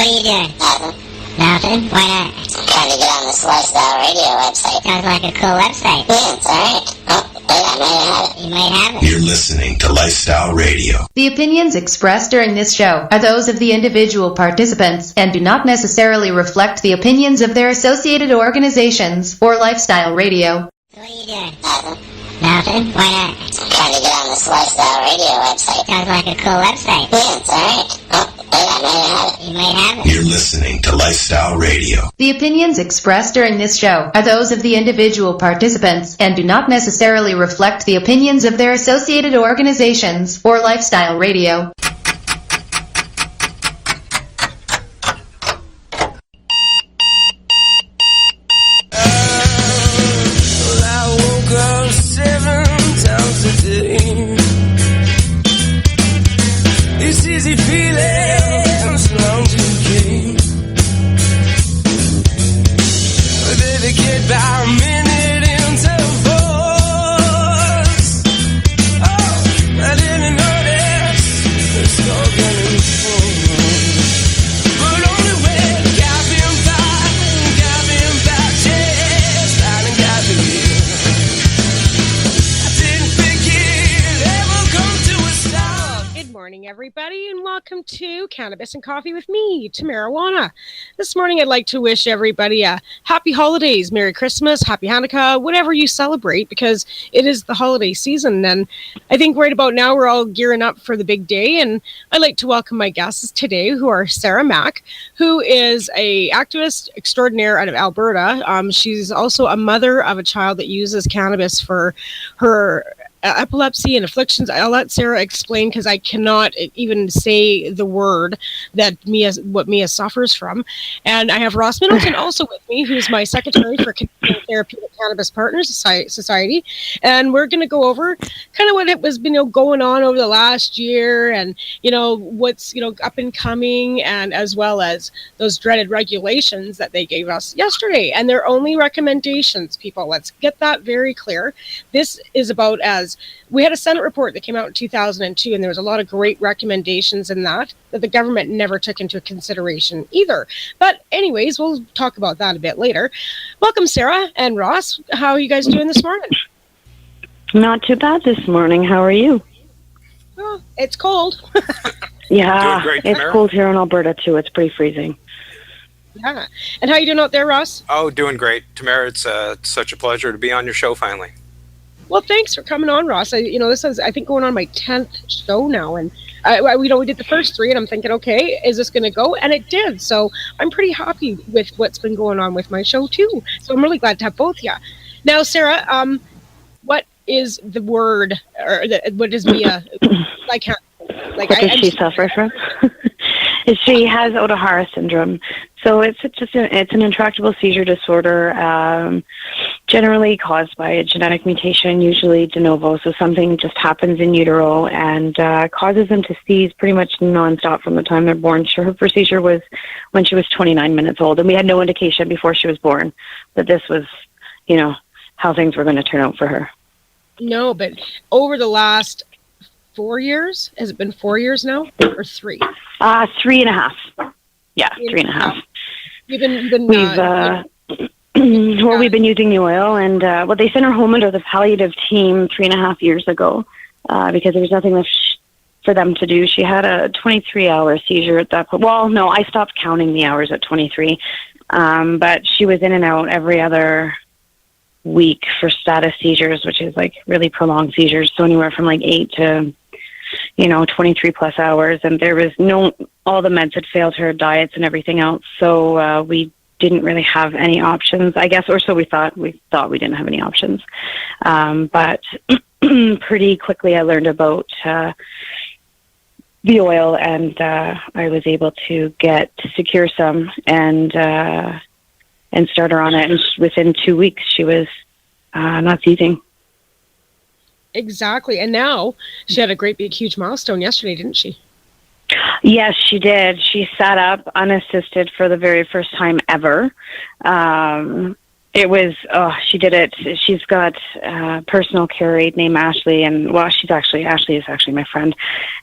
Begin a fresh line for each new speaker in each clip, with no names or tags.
What are you doing? Nothing? Why not?
I'm trying to get on this Lifestyle Radio website.
Sounds like a cool website.
Yeah, it's alright. Oh, wait, I might have it.
You might have it.
You're listening to Lifestyle Radio.
The opinions expressed during this show are those of the individual participants and do not necessarily reflect the opinions of their associated organizations or Lifestyle Radio.
What are you doing? Nothing? Why not?
I'm trying to get on this Lifestyle Radio website.
Sounds like a cool website.
Yeah, it's alright. Oh, wait, I might have it.
You might have it.
You're listening to Lifestyle Radio.
The opinions expressed during this show are those of the individual participants and do not necessarily reflect the opinions of their associated organizations or Lifestyle Radio.
It's easy feelings long to keep. Baby, get by a minute into force. Oh, I didn't notice it's all getting full. But only when caffeine back, chest, I got you. I didn't think it'd ever come to a stop.
Good morning, everybody, and welcome to Cannabis and Coffee with me, Tamarijuana. This morning, I'd like to wish everybody a happy holidays, Merry Christmas, Happy Hanukkah, whatever you celebrate, because it is the holiday season. And I think right about now, we're all gearing up for the big day. And I'd like to welcome my guests today, who are Sarah Mack, who is a activist extraordinaire out of Alberta. She's also a mother of a child that uses cannabis for her epilepsy and afflictions. I'll let Sarah explain because I cannot even say the word that what Mia suffers from. And I have Ross Middleton also with me, who's my secretary for Canadian Therapeutic Cannabis Partners Society. And we're going to go over kind of what it was been going on over the last year, and what's up and coming, and as well as those dreaded regulations that they gave us yesterday. And they're only recommendations, people. Let's get that very clear. This is about we had a Senate report that came out in 2002, and there was a lot of great recommendations in that the government never took into consideration either. But anyways, we'll talk about that a bit later. Welcome, Sarah and Ross. How are you guys doing this morning?
Not too bad this morning. How are you?
Oh, it's cold.
Yeah,
great,
it's cold here in Alberta too. It's pretty freezing.
Yeah. And how are you doing out there, Ross?
Oh, doing great. Tamara, it's such a pleasure to be on your show finally.
Well, thanks for coming on, Ross. This is, I think, going on my 10th show now, and we did the first 3, and I'm thinking, okay, is this going to go? And it did. So I'm pretty happy with what's been going on with my show too. So I'm really glad to have both of you. Now, Sarah, what is the word, or what is Mia? I can't.
What does she suffer from? She has Ohtahara syndrome. So it's an intractable seizure disorder, generally caused by a genetic mutation, usually de novo. So something just happens in utero and causes them to seize pretty much nonstop from the time they're born. Her first seizure was when she was 29 minutes old, and we had no indication before she was born that this was, how things were going to turn out for her. No,
but over the last 4 years, has it been 4 years now, or 3?
3.5. Yeah, 3.5.
We've been
we've been using the oil, and they sent her home under the palliative team 3.5 years ago because there was nothing left for them to do. She had a 23-hour seizure at that point. Well, no, I stopped counting the hours at 23, but she was in and out every other week for status seizures, which is like really prolonged seizures, so anywhere from like 8 to 23 plus hours, and there was all the meds had failed her, diets and everything else, so we didn't really have any options, I guess, or so we thought we didn't have any options, but pretty quickly I learned about the oil, and I was able to secure some and start her on it, and within 2 weeks she was not seizing.
Exactly. And now she had a great big huge milestone yesterday, didn't she?
Yes, she did. She sat up unassisted for the very first time ever. It was, she did it. She's got a personal care aide named Ashley, and well, Ashley is actually my friend,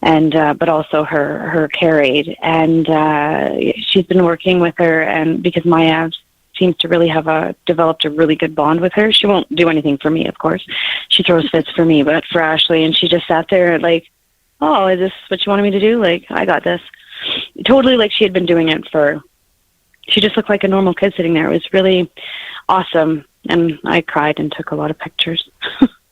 and but also her care aide, and she's been working with her, and because Maya seems to really have developed a really good bond with her. She won't do anything for me, of course. She throws fits for me, but for Ashley, and she just sat there like, oh, is this what you wanted me to do? Like, I got this. Totally like she had been doing it she just looked like a normal kid sitting there. It was really awesome. And I cried and took a lot of pictures.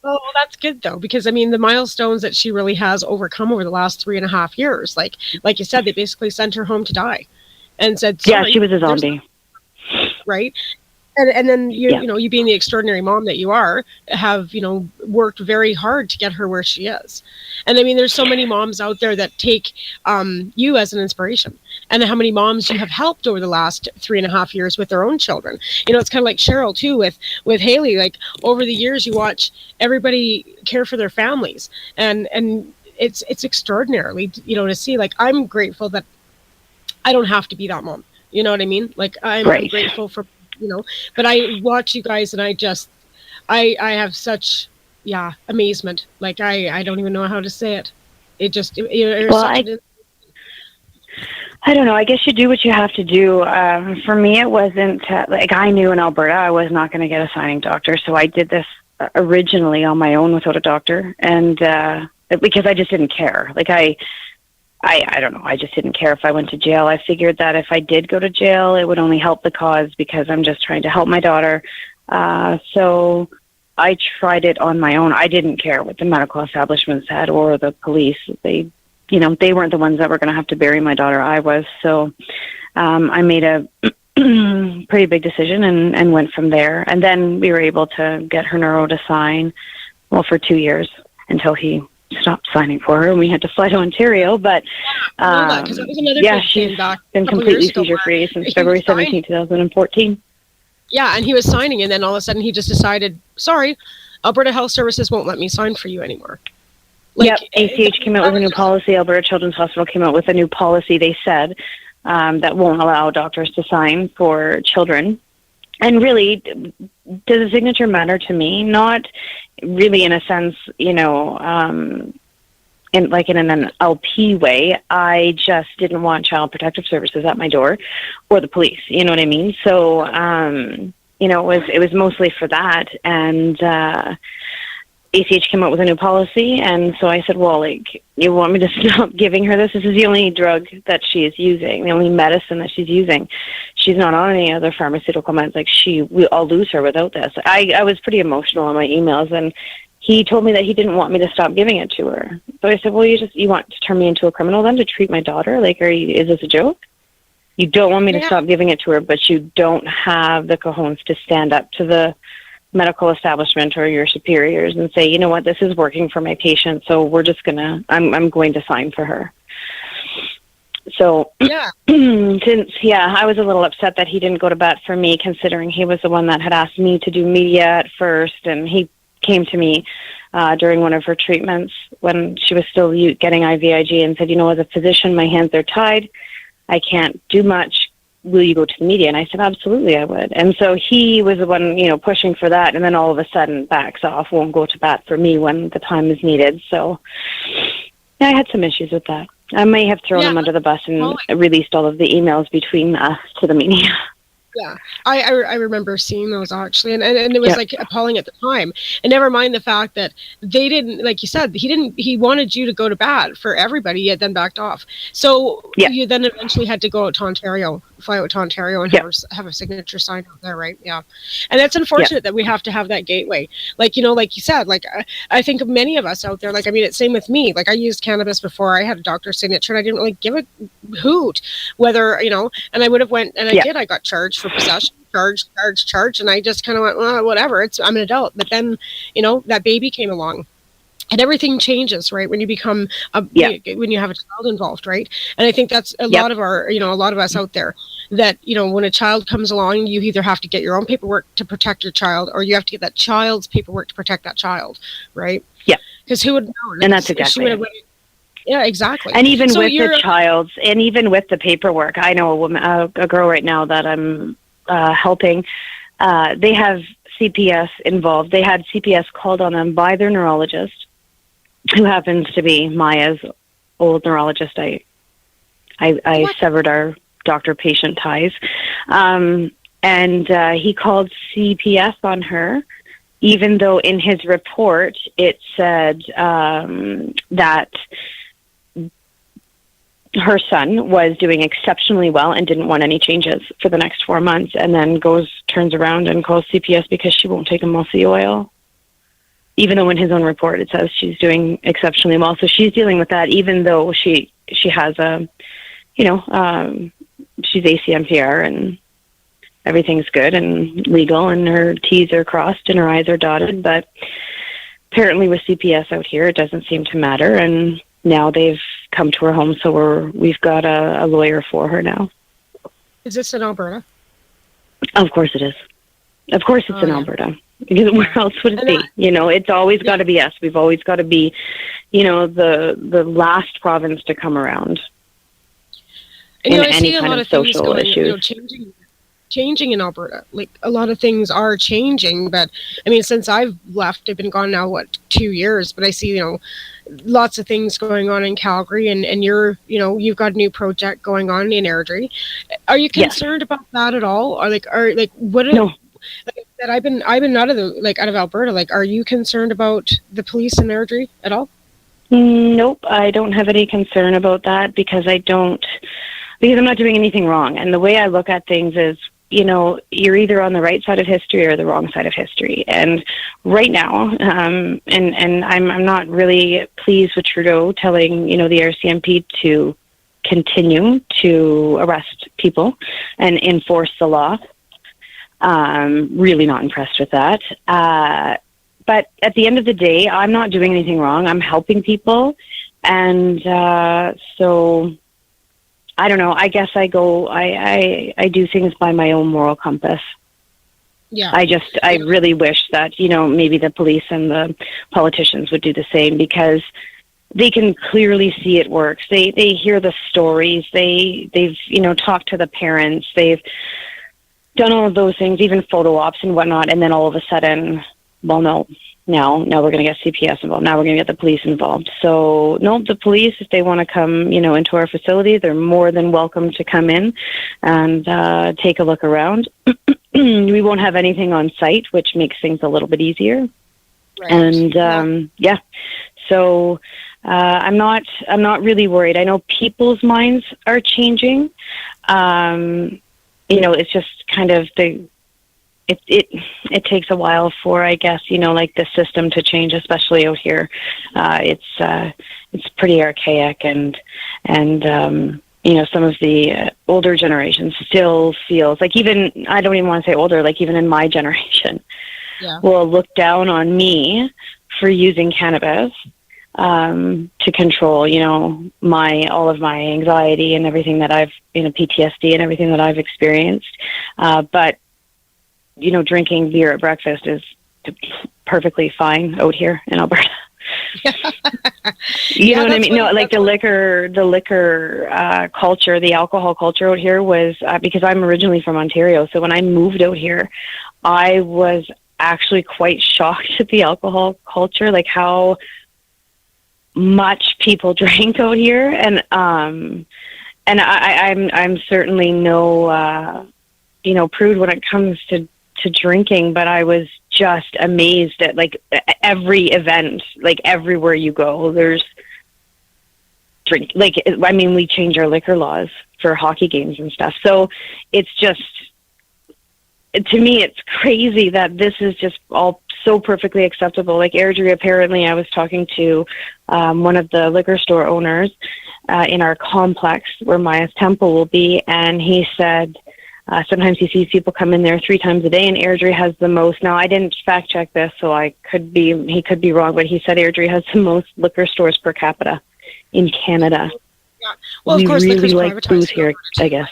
Oh, that's good though, because I mean, the milestones that she really has overcome over the last 3.5 years, like you said, they basically sent her home to die and said,
yeah, she was a zombie.
Right. And then you know, you being the extraordinary mom that you are, have, you know, worked very hard to get her where she is. And I mean, there's so many moms out there that take you as an inspiration, and how many moms you have helped over the last 3.5 years with their own children. You know, it's kind of like Cheryl too, with Haley, like over the years, you watch everybody care for their families, and it's extraordinarily, you know, to see. Like, I'm grateful that I don't have to be that mom. You know what I mean? Like, I'm grateful for, you know, but I watch you guys and I have such, amazement. Like, I don't even know how to say it. It just,
I don't know. I guess you do what you have to do. For me, it wasn't like, I knew in Alberta I was not going to get a signing doctor. So I did this originally on my own without a doctor. And because I just didn't care. Like, I don't know. I just didn't care if I went to jail. I figured that if I did go to jail, it would only help the cause, because I'm just trying to help my daughter. So I tried it on my own. I didn't care what the medical establishment said or the police. They weren't the ones that were going to have to bury my daughter. I was. So I made a pretty big decision and went from there. And then we were able to get her neuro to sign, for 2 years, until he stopped signing for her, and we had to fly to Ontario. But she's been completely seizure-free since February 17, 2014.
Yeah, and he was signing, and then all of a sudden he just decided, sorry, Alberta Health Services won't let me sign for you anymore.
Like, ACH came out with a new policy. Alberta Children's Hospital came out with a new policy, they said, that won't allow doctors to sign for children. And really, does a signature matter to me? Not really, in a sense, you know, in an LP way. I just didn't want Child Protective Services at my door, or the police. You know what I mean? So, you know, it was mostly for that. And ACH came out with a new policy, and so I said, well, like, you want me to stop giving her this? This is the only drug that she is using, the only medicine that she's using. She's not on any other pharmaceutical meds. Like, I'll lose her without this. I was pretty emotional on my emails, and he told me that he didn't want me to stop giving it to her. So I said, well, you want to turn me into a criminal then, to treat my daughter? Like, is this a joke? You don't want me to stop giving it to her, but you don't have the cojones to stand up to the medical establishment or your superiors and say, you know what, this is working for my patient, so I'm going to sign for her. So since I was a little upset that he didn't go to bat for me, considering he was the one that had asked me to do media at first, and he came to me during one of her treatments when she was still getting IVIG and said, you know, as a physician, my hands are tied. I can't do much. Will you go to the media? And I said, absolutely, I would. And so he was the one, you know, pushing for that, and then all of a sudden backs off, won't go to bat for me when the time is needed. So I had some issues with that. I may have thrown him under the bus and released all of the emails between us to the media.
Yeah, I remember seeing those actually, and it was like appalling at the time. And never mind the fact that they didn't, like you said, he wanted you to go to bat for everybody, yet then backed off. So you then eventually had to go out to Ontario, fly out to Ontario, and have a signature signed out there, right? Yeah, and it's unfortunate that we have to have that gateway. Like, you know, like you said, like I think of many of us out there. Like, I mean, it's same with me. Like, I used cannabis before I had a doctor's signature, and I didn't really give a hoot whether, you know, and I would have went, and I did. I got charged for possession, charge, and I just kind of went, well, whatever, I'm an adult. But then, you know, that baby came along, and everything changes, right, when you become when you have a child involved, right? And I think that's a lot of our, you know, a lot of us out there, that, you know, when a child comes along, you either have to get your own paperwork to protect your child, or you have to get that child's paperwork to protect that child, right? Yeah, because who would know?
And that's exactly it.
Yeah, exactly.
And even with the child's, and even with the paperwork, I know a girl right now that I'm helping. They have CPS involved. They had CPS called on them by their neurologist, who happens to be Maya's old neurologist. I severed our doctor-patient ties. And he called CPS on her, even though in his report it said that her son was doing exceptionally well and didn't want any changes for the next 4 months, and then turns around and calls CPS because she won't take him off the oil. Even though in his own report it says she's doing exceptionally well. So she's dealing with that, even though she has a, she's ACMPR and everything's good and legal and her T's are crossed and her I's are dotted. But apparently with CPS out here, it doesn't seem to matter. And now they've come to her home, so we've got a lawyer for her now.
Is this in Alberta?
Of course it is. Of course it's in Alberta. Because where else would it be? It's always got to be us. We've always got to be, the last province to come around.
And,
in
I
any
see a
kind
lot
of
of things
social
going,
issues.
Changing in Alberta. Like, a lot of things are changing, but I mean, since I've left, I've been gone now, 2 years, but I see, lots of things going on in Calgary, and you've got a new project going on in Airdrie. Are you concerned about that at all? Or what?
No.
That I've been out of Alberta. Are you concerned about the police in Airdrie at all?
Nope, I don't have any concern about that because I'm not doing anything wrong. And the way I look at things is, you're either on the right side of history or the wrong side of history. And right now, and I'm not really pleased with Trudeau telling, the RCMP to continue to arrest people and enforce the law. Really not impressed with that. But at the end of the day, I'm not doing anything wrong. I'm helping people. And so I don't know. I guess I do things by my own moral compass.
Yeah.
I really wish that, maybe the police and the politicians would do the same, because they can clearly see it works. They hear the stories. They've talked to the parents. They've done all of those things, even photo ops and whatnot. And then all of a sudden, well, no. Now we're going to get CPS involved. Now we're going to get the police involved. So, no, the police, if they want to come, into our facility, they're more than welcome to come in and take a look around. We won't have anything on site, which makes things a little bit easier.
Right.
And yeah, so I'm not really worried. I know people's minds are changing. It's just kind of it takes a while for, I guess, the system to change, especially out here. It's pretty archaic, and some of the older generations still feels like, even, I don't even want to say older, like even in my generation, will look down on me for using cannabis to control, all of my anxiety and everything that I've, PTSD and everything that I've experienced. But drinking beer at breakfast is perfectly fine out here in Alberta. You know what I mean? No, like the liquor culture, the alcohol culture out here was, because I'm originally from Ontario. So when I moved out here, I was actually quite shocked at the alcohol culture, like how much people drank out here. And I'm certainly no, prude when it comes to drinking, but I was just amazed at every event, everywhere you go, there's drink. We change our liquor laws for hockey games and stuff. So it's just, to me, it's crazy that this is just all so perfectly acceptable. Like Airdrie, apparently I was talking to one of the liquor store owners in our complex where Maya's Temple will be, and he said, sometimes he sees people come in there 3 times a day, and Airdrie has the most. Now, I didn't fact check this, so he could be wrong, but he said Airdrie has the most liquor stores per capita in Canada.
Yeah. Well, of course,
we really
liquor's
like
privatized
booze here, I guess.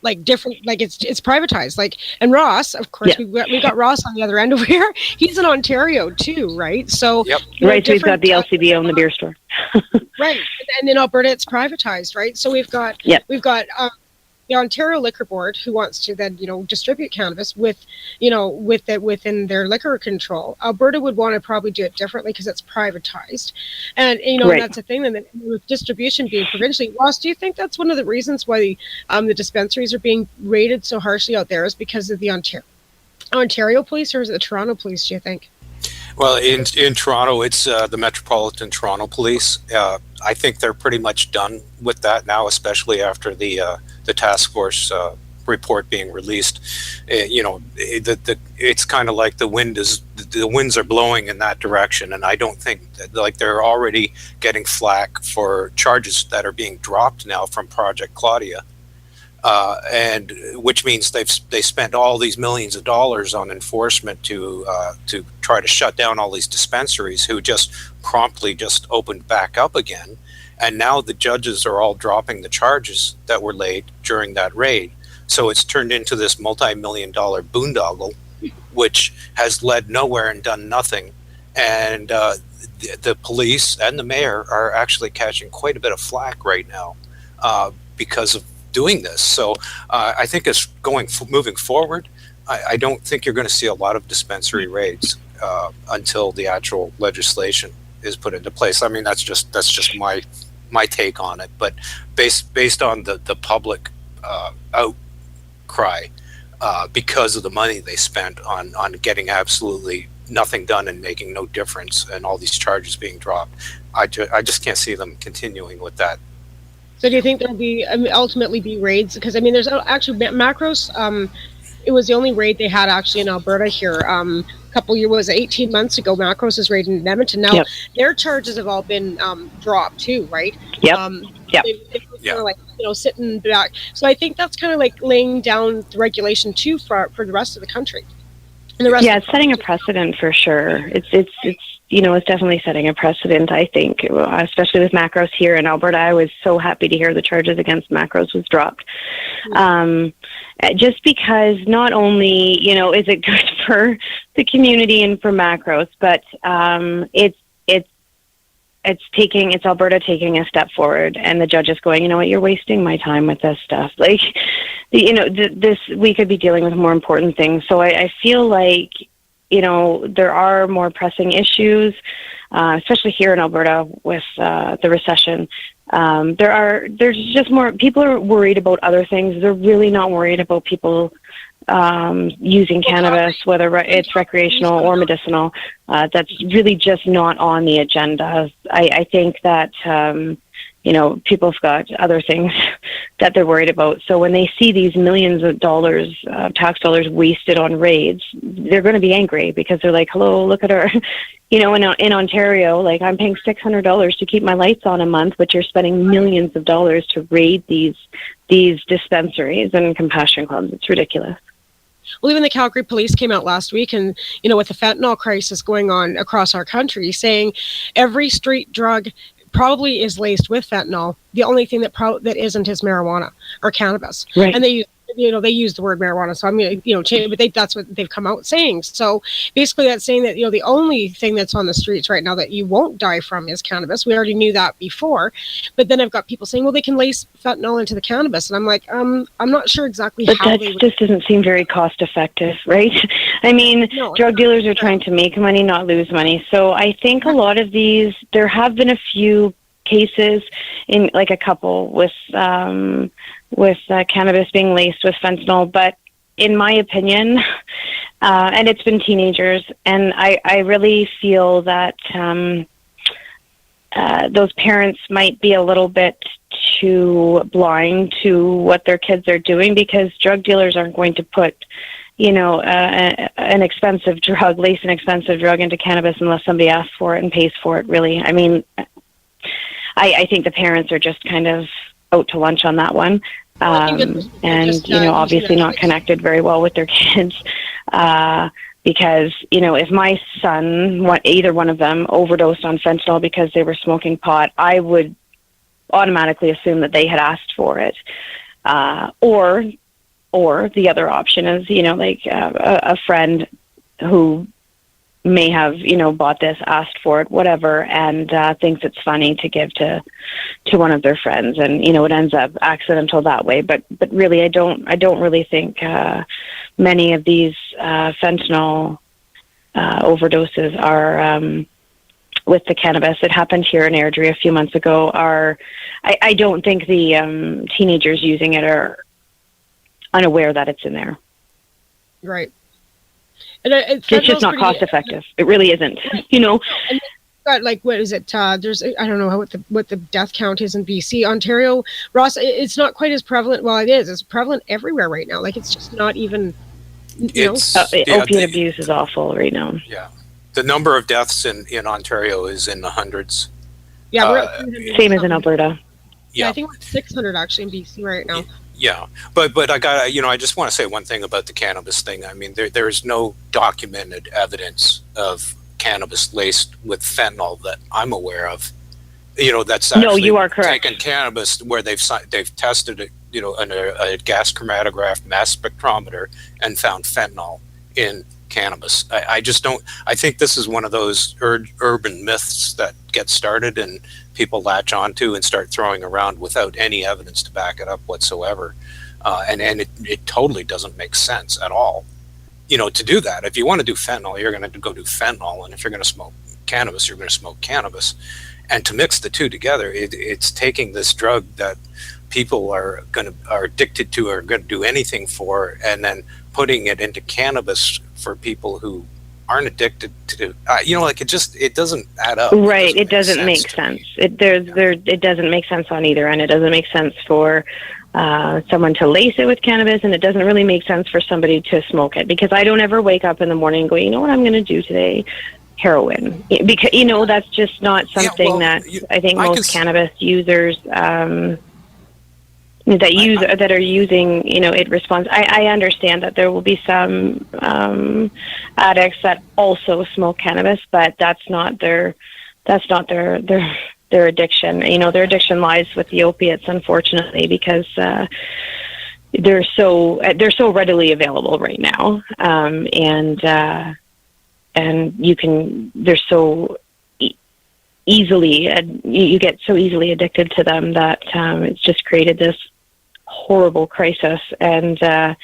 It's privatized. And Ross, of course, we got Ross on the other end over here. He's in Ontario too, right? So
yep.
Right, so we've got the LCBO and the beer store.
Right, and in Alberta it's privatized, right? So we've got the Ontario Liquor Board, who wants to then, distribute cannabis with it within their liquor control. Alberta would want to probably do it differently because it's privatized. And,
Right.
that's a thing. And then with distribution being provincially, Ross, do you think that's one of the reasons why the dispensaries are being rated so harshly out there is because of the Ontario police, or is it the Toronto police, do you think?
Well, in Toronto, it's the Metropolitan Toronto Police. I think they're pretty much done with that now, especially after the task force report being released. It's kind of like the winds are blowing in that direction, and I don't think that, they're already getting flack for charges that are being dropped now from Project Claudia. And which means they spent all these millions of dollars on enforcement to try to shut down all these dispensaries who just promptly just opened back up again. And now the judges are all dropping the charges that were laid during that raid. So it's turned into this multi-million-dollar boondoggle, which has led nowhere and done nothing. And the police and the mayor are actually catching quite a bit of flack right now because of doing this. So I think it's moving forward. I don't think you're going to see a lot of dispensary raids until the actual legislation is put into place. I mean, that's just my take on it. But based on the public outcry because of the money they spent on getting absolutely nothing done and making no difference, and all these charges being dropped, I just can't see them continuing with that.
So do you think there'll be ultimately be raids? Because there's actually Macros. It was the only raid they had actually in Alberta here. A couple years, was 18 months ago. Macros is raiding in Edmonton. Now their charges have all been dropped too, right?
Yep.
They kind of like sitting back. So I think that's kind of like laying down the regulation too for the rest of the country. And the rest
it's setting a precedent for sure. It's definitely setting a precedent, I think, especially with Macros here in Alberta. I was so happy to hear the charges against Macros was dropped. Just because not only, is it good for the community and for Macros, but it's Alberta taking a step forward, and the judge is going, you know what, you're wasting my time with this stuff. Like, this, we could be dealing with more important things. So I feel like, there are more pressing issues, especially here in Alberta with the recession. There's just more, people are worried about other things. They're really not worried about people using cannabis, whether it's recreational or medicinal. That's really just not on the agenda. I think that, people have got other things that they're worried about. So when they see these millions of dollars, tax dollars wasted on raids, they're going to be angry because they're like, hello, look at our, in Ontario, like I'm paying $600 to keep my lights on a month, but you're spending millions of dollars to raid these dispensaries and compassion clubs. It's ridiculous.
Well, even the Calgary police came out last week and, with the fentanyl crisis going on across our country, saying every street drug probably is laced with fentanyl. The only thing that isn't is marijuana or cannabis.
Right.
And they use the word marijuana. So I'm going to, change, but that's what they've come out saying. So basically that's saying that, the only thing that's on the streets right now that you won't die from is cannabis. We already knew that before. But then I've got people saying, well, they can lace fentanyl into the cannabis. And I'm like, I'm not sure exactly
but
how
that just doesn't seem very cost effective, right? I mean, drug dealers are trying to make money, not lose money. So I think a lot of these, there have been a few cases, in like a couple with cannabis being laced with fentanyl, but in my opinion, and it's been teenagers, and I really feel that those parents might be a little bit too blind to what their kids are doing, because drug dealers aren't going to put an expensive drug, lace an expensive drug into cannabis unless somebody asks for it and pays for it, really. I mean, I think the parents are just kind of out to lunch on that one. And, obviously not connected very well with their kids. Because, if my son, either one of them, overdosed on fentanyl because they were smoking pot, I would automatically assume that they had asked for it. Or the other option is, a friend who may have, bought this, asked for it, whatever, and thinks it's funny to give to one of their friends, and it ends up accidental that way. But really, I don't really think many of these fentanyl overdoses are with the cannabis. It happened here in Airdrie a few months ago. I don't think the teenagers using it are unaware that it's in there.
Right. And
it's just not cost effective. It really isn't.
And got what is it? There's I don't know what the death count is in BC, Ontario. Ross, it's not quite as prevalent. Well, it is. It's prevalent everywhere right now. It's just not even.
Opiate abuse is awful right now.
Yeah, the number of deaths in Ontario is in the hundreds.
Yeah, we're at
same as in Alberta.
Yeah, I think we're at 600 actually in BC right now.
Yeah, but I got I just want to say one thing about the cannabis thing. I mean, there is no documented evidence of cannabis laced with fentanyl that I'm aware of. That's actually
no, you are correct.
Taken cannabis where they've tested it, in a gas chromatograph mass spectrometer and found fentanyl in cannabis. I just don't. I think this is one of those urban myths that get started and people latch onto and start throwing around without any evidence to back it up whatsoever, and it totally doesn't make sense at all. To do that, if you want to do fentanyl, you're going to go do fentanyl, and if you're going to smoke cannabis, you're going to smoke cannabis. And to mix the two together, it's taking this drug that people are addicted to, or going to do anything for, and then putting it into cannabis for people who aren't addicted to. It doesn't add up.
Right, it doesn't make sense. It doesn't make sense on either end. It doesn't make sense for someone to lace it with cannabis, and it doesn't really make sense for somebody to smoke it, because I don't ever wake up in the morning and go, you know what I'm going to do today? Heroin. Because that's just not something that I think most cannabis users that are using it responds. I understand that there will be some addicts that also smoke cannabis, but that's not their addiction. Their addiction lies with the opiates, unfortunately, because they're so readily available right now, and they're so easily, you get so easily addicted to them that it's just created this horrible crisis. And I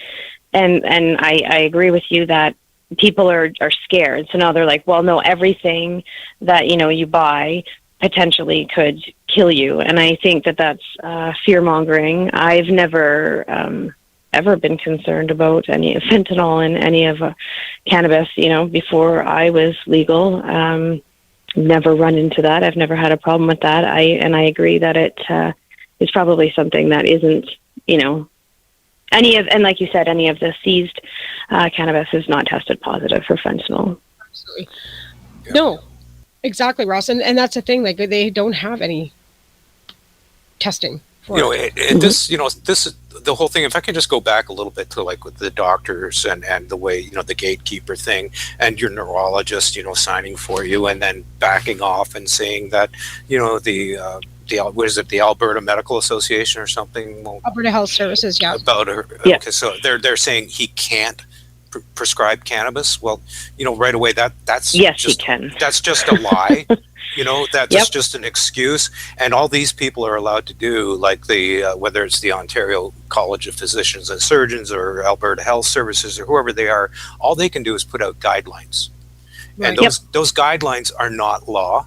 agree with you that people are scared. So now they're like, well, no, everything that, you buy potentially could kill you. And I think that that's fear mongering. I've never, ever been concerned about any fentanyl in any of cannabis, before I was legal. Never run into that. I've never had a problem with that. I agree that it is probably something that isn't, and like you said, any of the seized cannabis is not tested positive for fentanyl.
Absolutely. No, exactly, Ross. And that's the thing, they don't have any testing.
This is the whole thing. If I can just go back a little bit to with the doctors and the way, the gatekeeper thing, and your neurologist, signing for you and then backing off and saying that, what is it, the Alberta Medical Association or something?
Alberta Health Services, yeah.
About her.
Yeah.
Okay, so they're saying he can't prescribe cannabis. Well, right away that's
yes,
just,
he can.
That's just a lie. That's just an excuse. And all these people are allowed to do, whether it's the Ontario College of Physicians and Surgeons or Alberta Health Services or whoever they are, all they can do is put out guidelines. Right. And those guidelines are not law.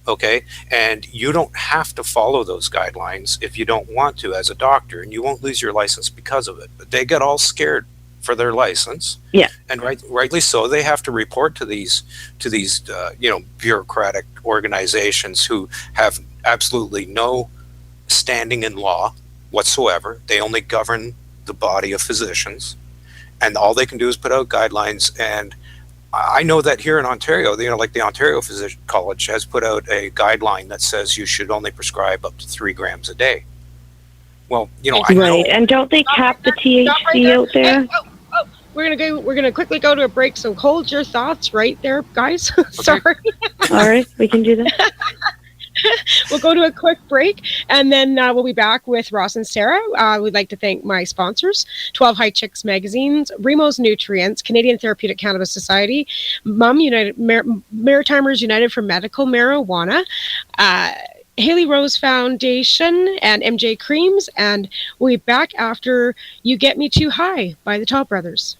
Okay. And you don't have to follow those guidelines if you don't want to as a doctor, and you won't lose your license because of it. But they get all scared for their license.
Yeah.
And rightly so. They have to report to these bureaucratic organizations who have absolutely no standing in law whatsoever. They only govern the body of physicians, and all they can do is put out guidelines. And I know that here in Ontario, the Ontario Physician College has put out a guideline that says you should only prescribe up to 3 grams a day. Well, I know.
Right, and don't they cap the THC out there?
We're gonna quickly go to a break. So hold your thoughts right there, guys. Sorry.
All right, we can do that.
We'll go to a quick break, and then we'll be back with Ross and Sarah. We'd like to thank my sponsors, 12 High Chicks Magazines, Remo's Nutrients, Canadian Therapeutic Cannabis Society, Maritimers United for Medical Marijuana, Haley Rose Foundation, and MJ Creams. And we'll be back after You Get Me Too High by the Top Brothers.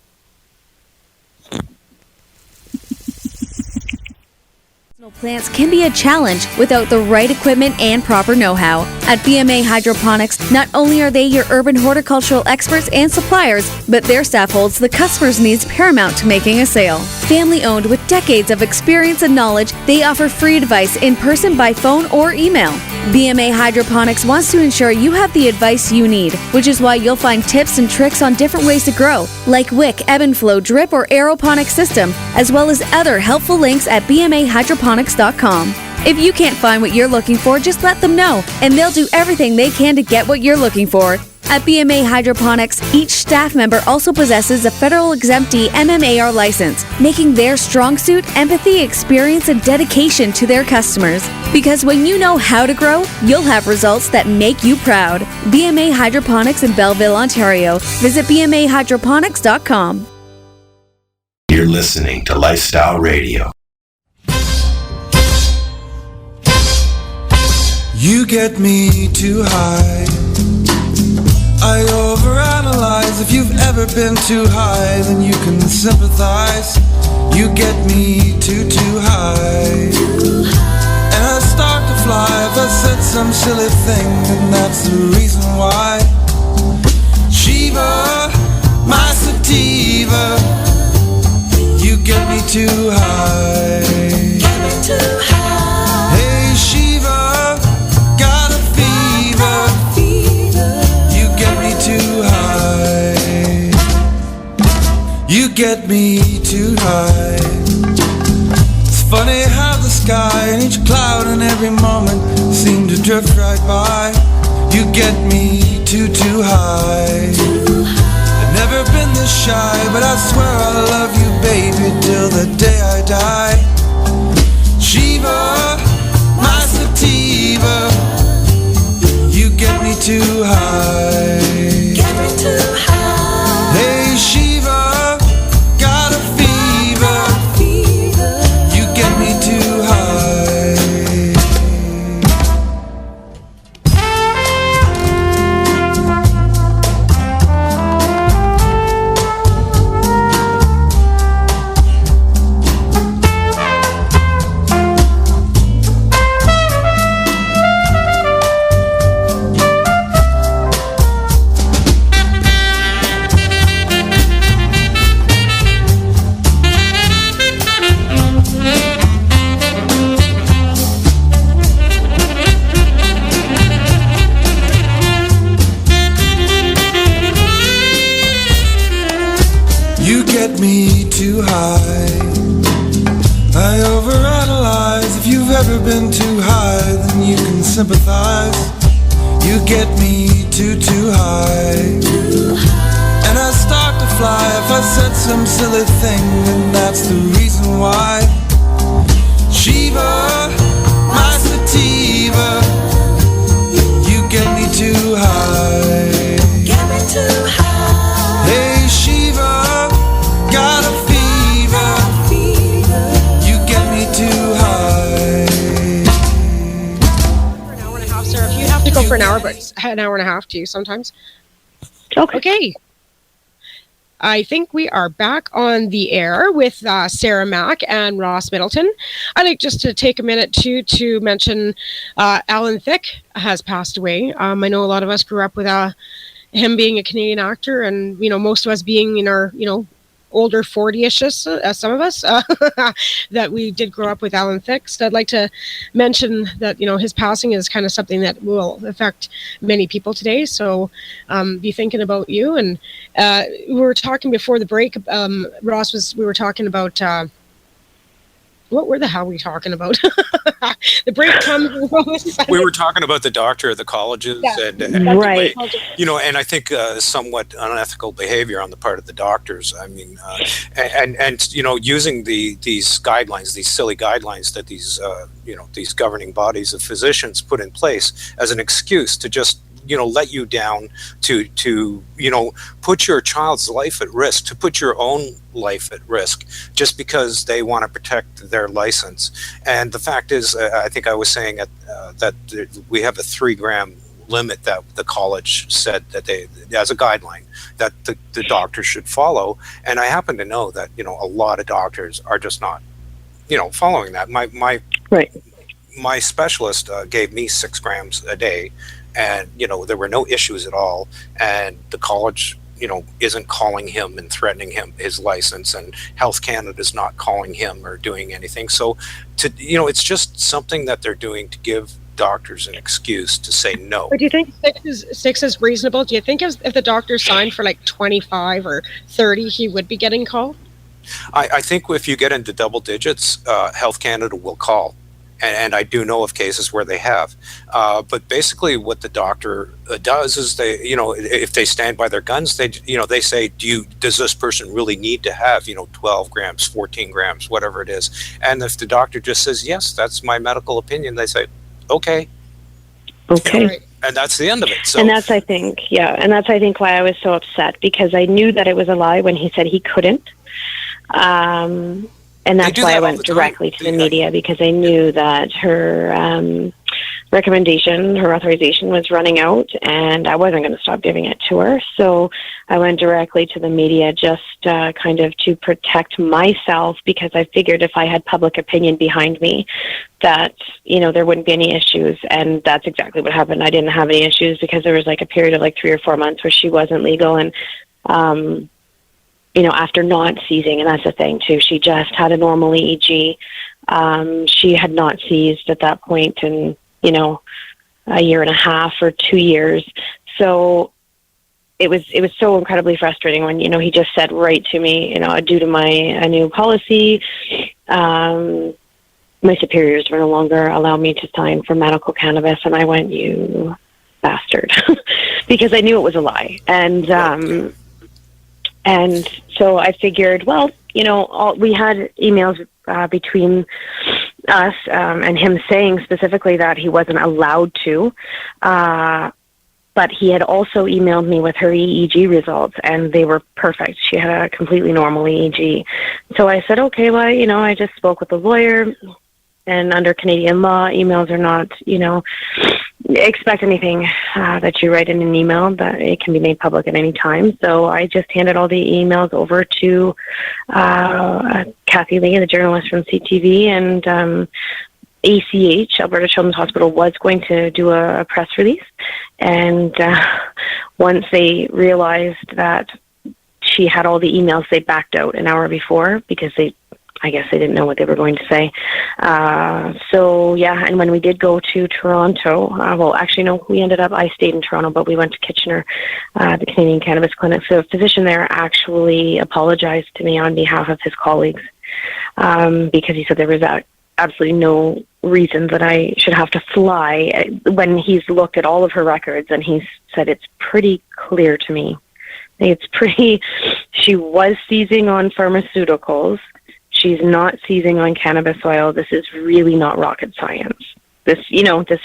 Plants can be a challenge without the right equipment and proper know-how. At BMA Hydroponics, not only are they your urban horticultural experts and suppliers, but their staff holds the customer's needs paramount to making a sale. Family-owned with decades of experience and knowledge, they offer free advice in person, by phone, or email. BMA Hydroponics wants to ensure you have the advice you need, which is why you'll find tips and tricks on different ways to grow, like wick, ebb and flow, drip, or aeroponic system, as well as other helpful links at bmahydroponics.com. If you can't find what you're looking for, just let them know, and they'll do everything they can to get what you're looking for. At BMA Hydroponics, each staff member also possesses a federal exemptee MMAR license, making their strong suit empathy, experience, and dedication to their customers. Because when you know how to grow, you'll have results that make you proud. BMA Hydroponics in Belleville, Ontario. Visit bmahydroponics.com.
You're listening to Lifestyle Radio.
You get me too high. I overanalyze. If you've ever been too high, then you can sympathize. You get me too high. And I start to fly if I said some silly thing, and that's the reason why. Shiva, my sativa. You get me too high. Get me too high. Hey Shiva, got a fever. You get me too high. You get me too high. It's funny how the sky and each cloud and every moment seem to drift right by. You get me too high. I've never been this shy, but I swear I love you, baby, till the day I die. Shiva, my sativa. You get me too high. Get me too high. Hey Shiva, got a fever. You get me too high. You get me too high. I overanalyze. If you've ever been too high, then you can sympathize. You get me too high. And I start to fly if I said some silly thing, and that's the reason why. Shiva, my sativa. You get me too high. Get me too high. Hey Shiva, got a fever. You get me too high.
For an hour and a half, Sarah. If you have to go for an hour, but an hour and a half too sometimes. Okay. I think we are back on the air with Sarah Mack and Ross Middleton. I'd like just to take a minute to mention Alan Thicke has passed away. I know a lot of us grew up with him being a Canadian actor, and most of us being in our older 40-ish, some of us, that we did grow up with Alan Thicke. So I'd like to mention that, his passing is kind of something that will affect many people today. So be thinking about you. And we were talking before the break, Ross, we were talking about What were the hell we talking about? The break comes and goes.
We were talking about the doctor of the colleges, and
Right.
and I think somewhat unethical behavior on the part of the doctors. I mean, and using these guidelines, these silly guidelines that these governing bodies of physicians put in place as an excuse to just let you down, to put your child's life at risk, to put your own life at risk, just because they want to protect their license. And the fact is, I think I was saying that we have a 3-gram limit that the college said that they, as a guideline, that the doctors should follow. And I happen to know that a lot of doctors are just not following that. My specialist gave me 6 grams a day, and there were no issues at all, and the college isn't calling him and threatening him his license, and Health Canada is not calling him or doing anything. So it's just something that they're doing to give doctors an excuse to say no.
But do you think 6 is reasonable? Do you think if the doctor signed for like 25 or 30, he would be getting called?
I think if you get into double digits, Health Canada will call. And I do know of cases where they have. But basically what the doctor does is they, if they stand by their guns, they say, does this person really need to have, 12 grams, 14 grams, whatever it is? And if the doctor just says, yes, that's my medical opinion, they say, okay.
Okay.
And that's the end of it. So,
and that's, I think, why I was so upset, because I knew that it was a lie when he said he couldn't. And that's why I went directly to the media, because I knew that her recommendation, her authorization was running out, and I wasn't going to stop giving it to her. So I went directly to the media, just kind of to protect myself, because I figured if I had public opinion behind me, that, there wouldn't be any issues. And that's exactly what happened. I didn't have any issues, because there was like a period of like 3 or 4 months where she wasn't legal, and after not seizing, and that's the thing too, she just had a normal EEG. She had not seized at that point in, a year and a half or 2 years. So it was so incredibly frustrating when, he just said right to me, due to a new policy, my superiors were no longer allow me to sign for medical cannabis. And I went, you bastard, because I knew it was a lie. And so I figured, well, we had emails between us and him saying specifically that he wasn't allowed to. But he had also emailed me with her EEG results, and they were perfect. She had a completely normal EEG. So I said, okay, well, I just spoke with the lawyer, and under Canadian law, emails are not, expect anything that you write in an email, that it can be made public at any time. So I just handed all the emails over to Kathy Lee, the journalist from CTV, and ACH, Alberta Children's Hospital, was going to do a press release. And once they realized that she had all the emails, they backed out an hour before, because I guess they didn't know what they were going to say. And when we did go to Toronto, I stayed in Toronto, but we went to Kitchener, the Canadian Cannabis Clinic. So the physician there actually apologized to me on behalf of his colleagues, because he said there was absolutely no reason that I should have to fly, when he's looked at all of her records, and he said it's pretty clear to me. She was seizing on pharmaceuticals. She's not seizing on cannabis oil. This is really not rocket science. This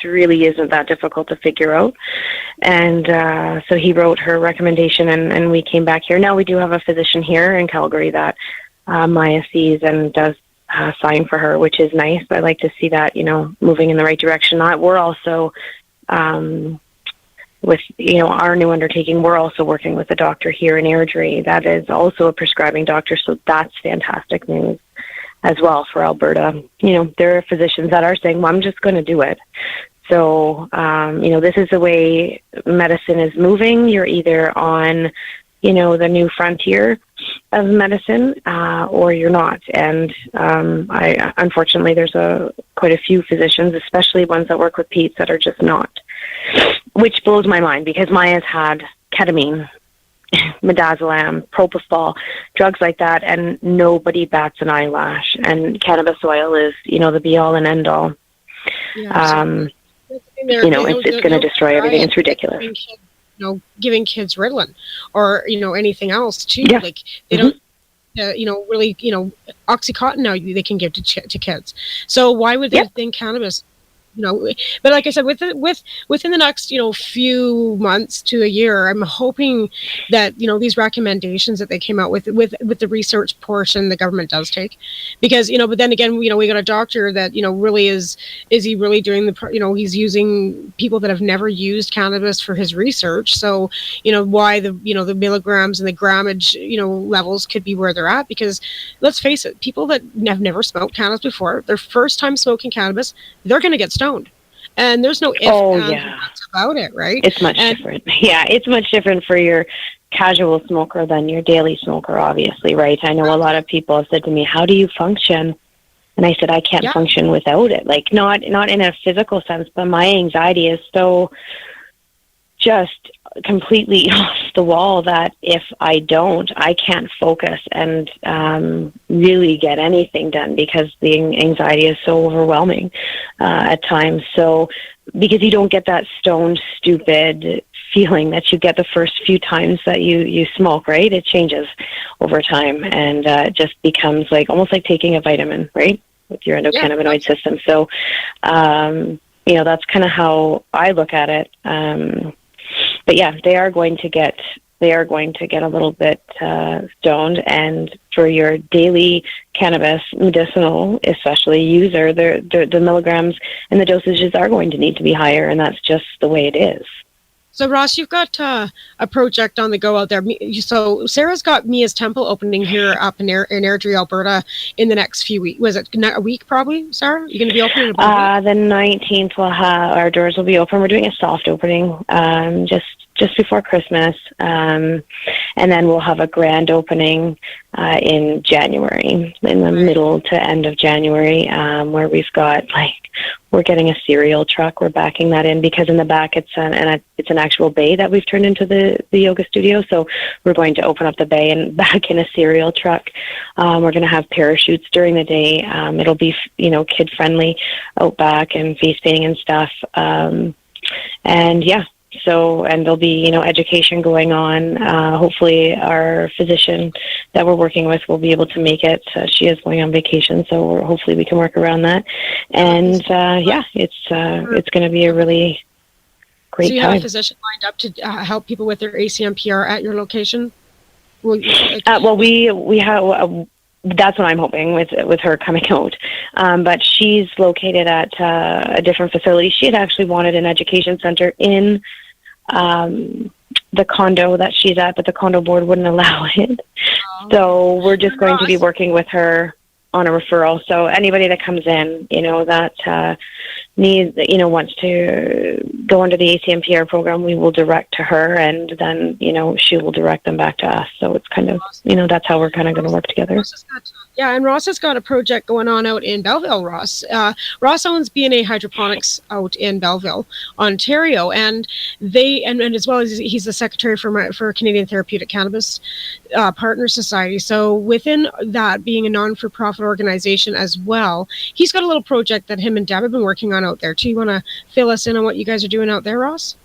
really isn't that difficult to figure out. And so he wrote her recommendation, and we came back here. Now we do have a physician here in Calgary that Maya sees and does sign for her, which is nice. I like to see that, moving in the right direction. We're also, with, our new undertaking, we're also working with a doctor here in Airdrie that is also a prescribing doctor. So that's fantastic news as well for Alberta. There are physicians that are saying, well, I'm just going to do it. So, this is the way medicine is moving. You're either on, the new frontier of medicine, or you're not. And unfortunately, there's quite a few physicians, especially ones that work with peds, that are just not, which blows my mind, because Maya's had ketamine midazolam, propofol, drugs like that, and nobody bats an eyelash. And cannabis oil is, the be-all and end-all.
Yeah,
It's going to destroy everything. It's ridiculous.
Giving kids Ritalin or, anything else too.
Yeah.
Like they don't, really, Oxycontin now they can give to kids. So why would they think cannabis? But like I said, within the next, few months to a year, I'm hoping that, these recommendations that they came out with the research portion the government does take, because, but then again, we got a doctor that, really is he really doing he's using people that have never used cannabis for his research. So, why the milligrams and the grammage, levels could be where they're at, because let's face it, people that have never smoked cannabis before, their first time smoking cannabis, they're going to get stoned. And there's no ifs about it, right?
It's much different. Yeah, it's much different for your casual smoker than your daily smoker, obviously, right? I know a lot of people have said to me, how do you function? And I said, I can't function without it. Like, not in a physical sense, but my anxiety is so just completely off the wall that if I don't, I can't focus and really get anything done, because the anxiety is so overwhelming at times. So because you don't get that stoned, stupid feeling that you get the first few times that you smoke, right? It changes over time, and it just becomes like almost like taking a vitamin, right, with your endocannabinoid system. So that's kind of how I look at it. But yeah, they are going to get a little bit stoned, and for your daily cannabis medicinal, especially user, the milligrams and the dosages are going to need to be higher, and that's just the way it is.
So Ross, you've got a project on the go out there. So Sarah's got Mia's Temple opening here up in Airdrie, Alberta, in the next few weeks. Was it a week probably, Sarah? You're going to be opening about a week?
The 19th, our doors will be open. We're doing a soft opening, just before Christmas, and then we'll have a grand opening in January, in the middle to end of January, where we've got we're getting a cereal truck. We're backing that in, because in the back it's an actual bay that we've turned into the yoga studio. So we're going to open up the bay and back in a cereal truck. We're going to have parachutes during the day. It'll be kid friendly out back, and face painting and stuff. So, and there'll be, education going on. Hopefully our physician that we're working with will be able to make it. She is going on vacation, so hopefully we can work around that. And, it's going to be a really great time.
So you have a physician lined up to help people with their ACMPR at your location?
We have... that's what I'm hoping with her coming out. But she's located at a different facility. She had actually wanted an education center in the condo that she's at, but the condo board wouldn't allow it. So we're just going to be working with her on a referral. So anybody that comes in, that wants to go under the ACMPR program, we will direct to her, and then, she will direct them back to us. So it's kind of, that's how we're kind of going to work together.
And Ross has got a project going on out in Belleville, Ross. Ross owns B&A Hydroponics out in Belleville, Ontario, and and as well as he's the secretary for Canadian Therapeutic Cannabis Partner Society. So within that, being a non-for-profit organization as well, he's got a little project that him and Deb have been working on out there. Do you want to fill us in on what you guys are doing out there, Ross?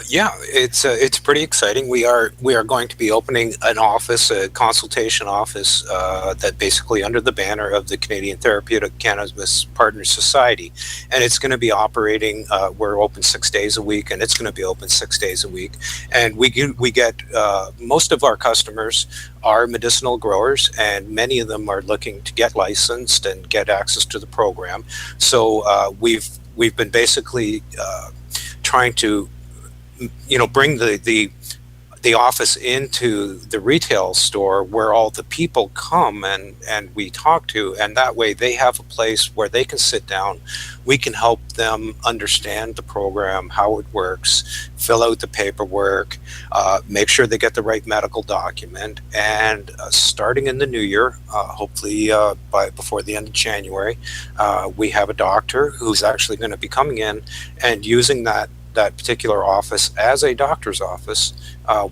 It's pretty exciting. We are going to be opening an office, a consultation office, that basically under the banner of the Canadian Therapeutic Cannabis Partner Society, and it's going to be operating. We're open 6 days a week, and it's going to be open 6 days a week. And we get most of our customers are medicinal growers, and many of them are looking to get licensed and get access to the program. So we've been basically trying to bring the office into the retail store where all the people come and we talk to, and that way they have a place where they can sit down. We can help them understand the program, how it works, fill out the paperwork, make sure they get the right medical document, and starting in the new year, hopefully before the end of January, we have a doctor who's actually going to be coming in and using that that particular office as a doctor's office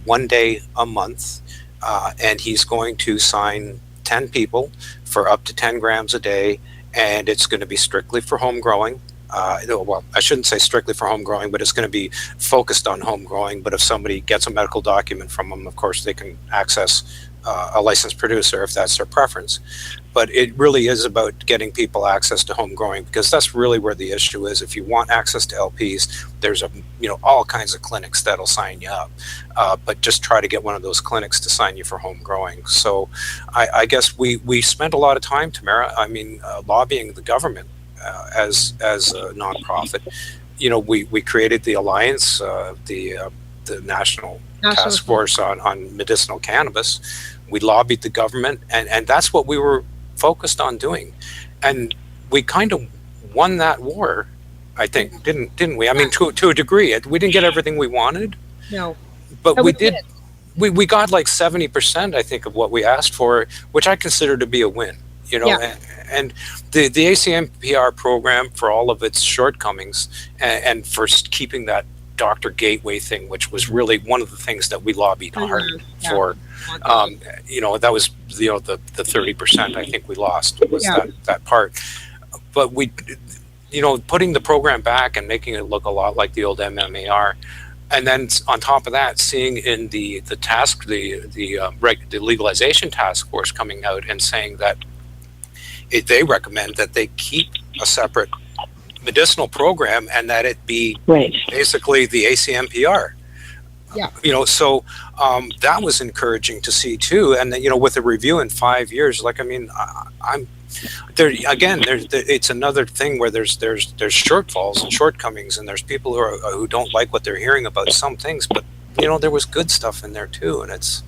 1 day a month, and he's going to sign 10 people for up to 10 grams a day, and it's going to be strictly for home growing. Well, I shouldn't say strictly for home growing, but it's going to be focused on home growing. But if somebody gets a medical document from them, of course, they can access a licensed producer if that's their preference. But it really is about getting people access to home growing, because that's really where the issue is. If you want access to LPs, there's all kinds of clinics that'll sign you up, but just try to get one of those clinics to sign you for home growing. So I guess we spent a lot of time, Tamara, lobbying the government as a nonprofit. We created the alliance, the National Task Force on Medicinal Cannabis. We lobbied the government, and that's what we were focused on doing, and we kind of won that war, I think, didn't we? I mean, to a degree. We didn't get everything we wanted,
no,
but we did. We got like 70%, I think, of what we asked for, which I consider to be a win. And the ACMPR program, for all of its shortcomings, and for keeping that doctor gateway thing, which was really one of the things that we lobbied hard for. That was the 30% I think we lost was that part. But we, putting the program back and making it look a lot like the old MMAR, and then on top of that, seeing in the legalization task force coming out and saying that they recommend that they keep a separate medicinal program and that it be basically the ACMPR. So that was encouraging to see too. And then, with a review in 5 years, I'm there again. It's another thing where there's shortfalls and shortcomings, and there's people who don't like what they're hearing about some things. But there was good stuff in there too, and it's.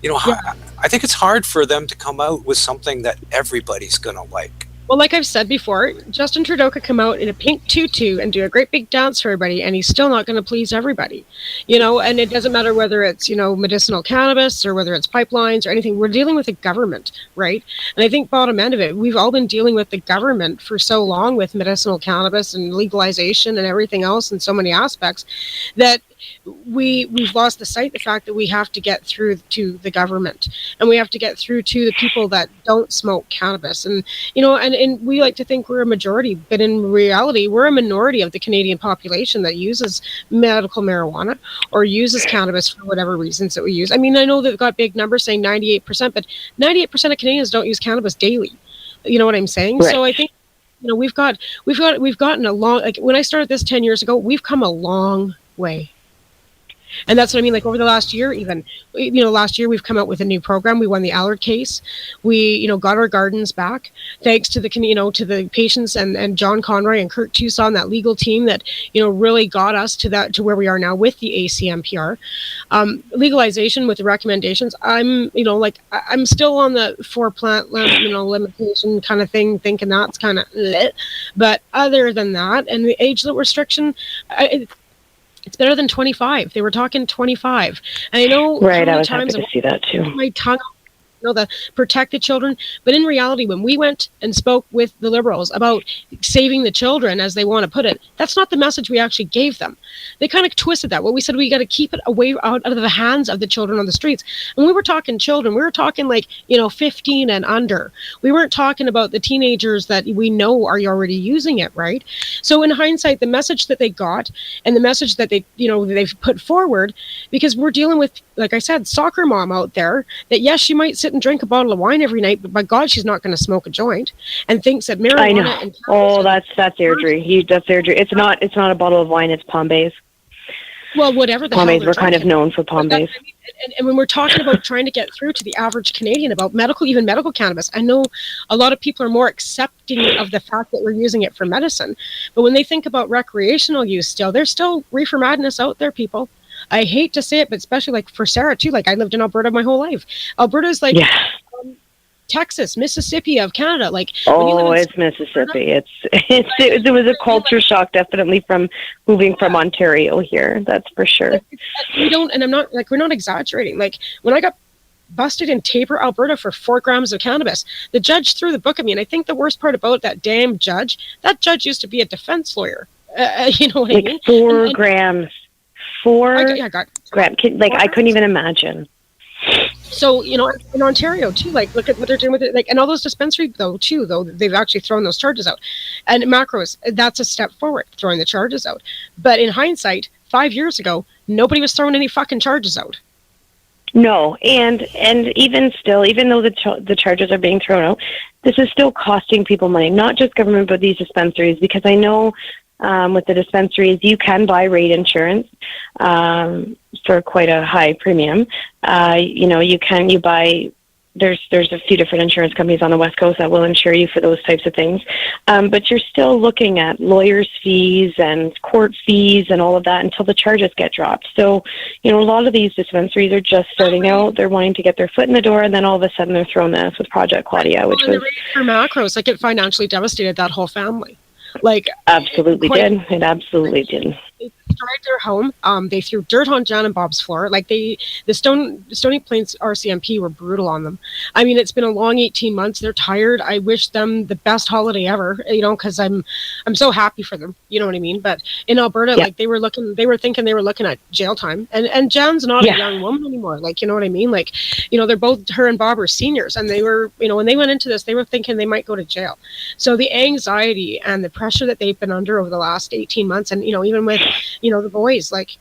I think it's hard for them to come out with something that everybody's going to like.
Well, like I've said before, Justin Trudeau could come out in a pink tutu and do a great big dance for everybody, and he's still not going to please everybody. And it doesn't matter whether it's, medicinal cannabis or whether it's pipelines or anything. We're dealing with the government, right? And I think bottom end of it, we've all been dealing with the government for so long with medicinal cannabis and legalization and everything else in so many aspects that we've lost the sight, the fact that we have to get through to the government, and we have to get through to the people that don't smoke cannabis. And and we like to think we're a majority, but in reality we're a minority of the Canadian population that uses medical marijuana or uses cannabis for whatever reasons that we use. I mean, I know they've got big numbers saying 98%, but 98% of Canadians don't use cannabis daily. You know what I'm saying? Right. So I think we've gotten a long, like when I started this 10 years ago, we've come a long way. And that's what I mean, like over the last year, even, last year we've come out with a new program. We won the Allard case. We, got our gardens back thanks to the, to the patients and John Conroy and Kurt Tucson, that legal team that, really got us to where we are now with the ACMPR. Legalization with the recommendations. I'm still on the 4-plant, limitation kind of thing, thinking that's kind of lit. But other than that, and the age limit restriction, it's better than 25. They were talking 25. And I know
I was happy to see that too.
My tongue, the protect the children. But in reality, when we went and spoke with the Liberals about saving the children, as they want to put it, that's not the message we actually gave them. They kind of twisted that. What we said, we got to keep it away out of the hands of the children on the streets. And we were talking children. We were talking 15 and under. We weren't talking about the teenagers that we know are already using it, right? So in hindsight, the message that they got and the message that they've put forward, because we're dealing with, like I said, soccer mom out there that, yes, she might sit and drink a bottle of wine every night, but by God, she's not going to smoke a joint, and thinks that marijuana. I know.
That's Airdrie. That's Airdrie. It's not a bottle of wine. It's Pombays.
Well, whatever the
Pombays, we're kind of known for Pombays.
And when we're talking about trying to get through to the average Canadian about medical cannabis, I know a lot of people are more accepting of the fact that we're using it for medicine. But when they think about recreational use there's still reefer madness out there, people. I hate to say it, but especially for Sarah too. I lived in Alberta my whole life. Alberta's Texas, Mississippi of Canada.
It's Mississippi. It was a culture shock, definitely, from moving from Ontario here. That's for sure.
We're not exaggerating. When I got busted in Taber, Alberta for 4 grams of cannabis, the judge threw the book at me. And I think the worst part about that judge used to be a defense lawyer. You know what I
Like
mean?
4 grams. 4 grams. Like, I couldn't even imagine.
So, you know, in Ontario too, like, look at what they're doing with it. Like, and all those dispensaries though, they've actually thrown those charges out. And macros, that's a step forward, throwing the charges out. But in hindsight, 5 years ago, nobody was throwing any fucking charges out.
No, and even still, even though the charges are being thrown out, this is still costing people money, not just government, but these dispensaries, because I know with the dispensaries, you can buy rate insurance for quite a high premium. You know, you buy, there's a few different insurance companies on the West Coast that will insure you for those types of things. But you're still looking at lawyers' fees and court fees and all of that until the charges get dropped. So, you know, a lot of these dispensaries are just starting out. They're wanting to get their foot in the door, and then all of a sudden they're thrown this with Project Claudia, which was...
For macros, like, it financially devastated that whole family. Like,
absolutely did. It absolutely did.
They destroyed their home. They threw dirt on Jan and Bob's floor. Like, the Stony Plains RCMP were brutal on them. I mean, it's been a long 18 months. They're tired. I wish them the best holiday ever, you know, because I'm so happy for them. You know what I mean? But in Alberta, like, they were thinking they were looking at jail time. And Jan's not a young woman anymore. Like, you know what I mean? Like, you know, her and Bob are seniors, and they were, you know, when they went into this, they were thinking they might go to jail. So the anxiety and the pressure that they've been under over the last 18 months, and, you know, even with, you know, the boys, like,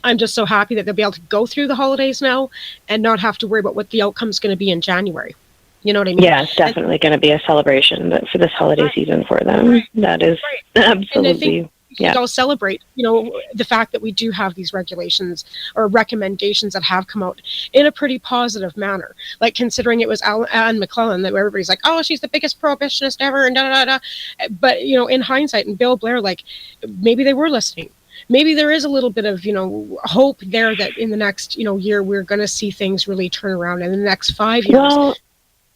I'm just so happy that they'll be able to go through the holidays now and not have to worry about what the outcome's going to be in January. You know what I mean? Yeah,
it's definitely going to be a celebration for this holiday season for them. That is absolutely...
We should all celebrate, you know, the fact that we do have these regulations or recommendations that have come out in a pretty positive manner. Like, considering it was Anne McClellan, that everybody's like, oh, she's the biggest prohibitionist ever, and da-da-da-da. But, you know, in hindsight, and Bill Blair, like, maybe they were listening. Maybe there is a little bit of, you know, hope there that in the next, you know, year, we're going to see things really turn around in the next 5 years.
Well,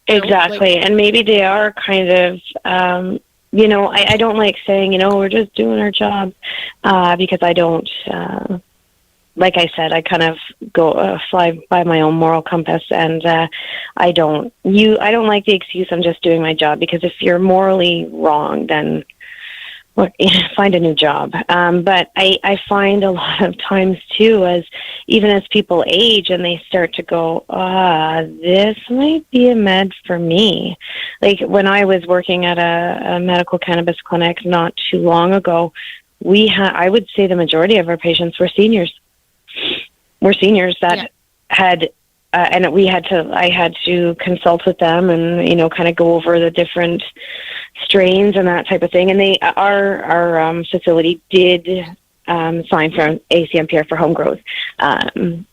exactly. And maybe they are kind of... you know, I don't like saying, you know, we're just doing our job, because I don't, like I said, I kind of go fly by my own moral compass, and I don't like the excuse, I'm just doing my job, because if you're morally wrong, then find a new job. But I find a lot of times too, even as people age and they start to go, this might be a med for me. Like, when I was working at a medical cannabis clinic not too long ago, I would say the majority of our patients were seniors. Were seniors that had, and I had to consult with them and, you know, kind of go over the different strains and that type of thing. And our facility did sign for ACMPR for home growth.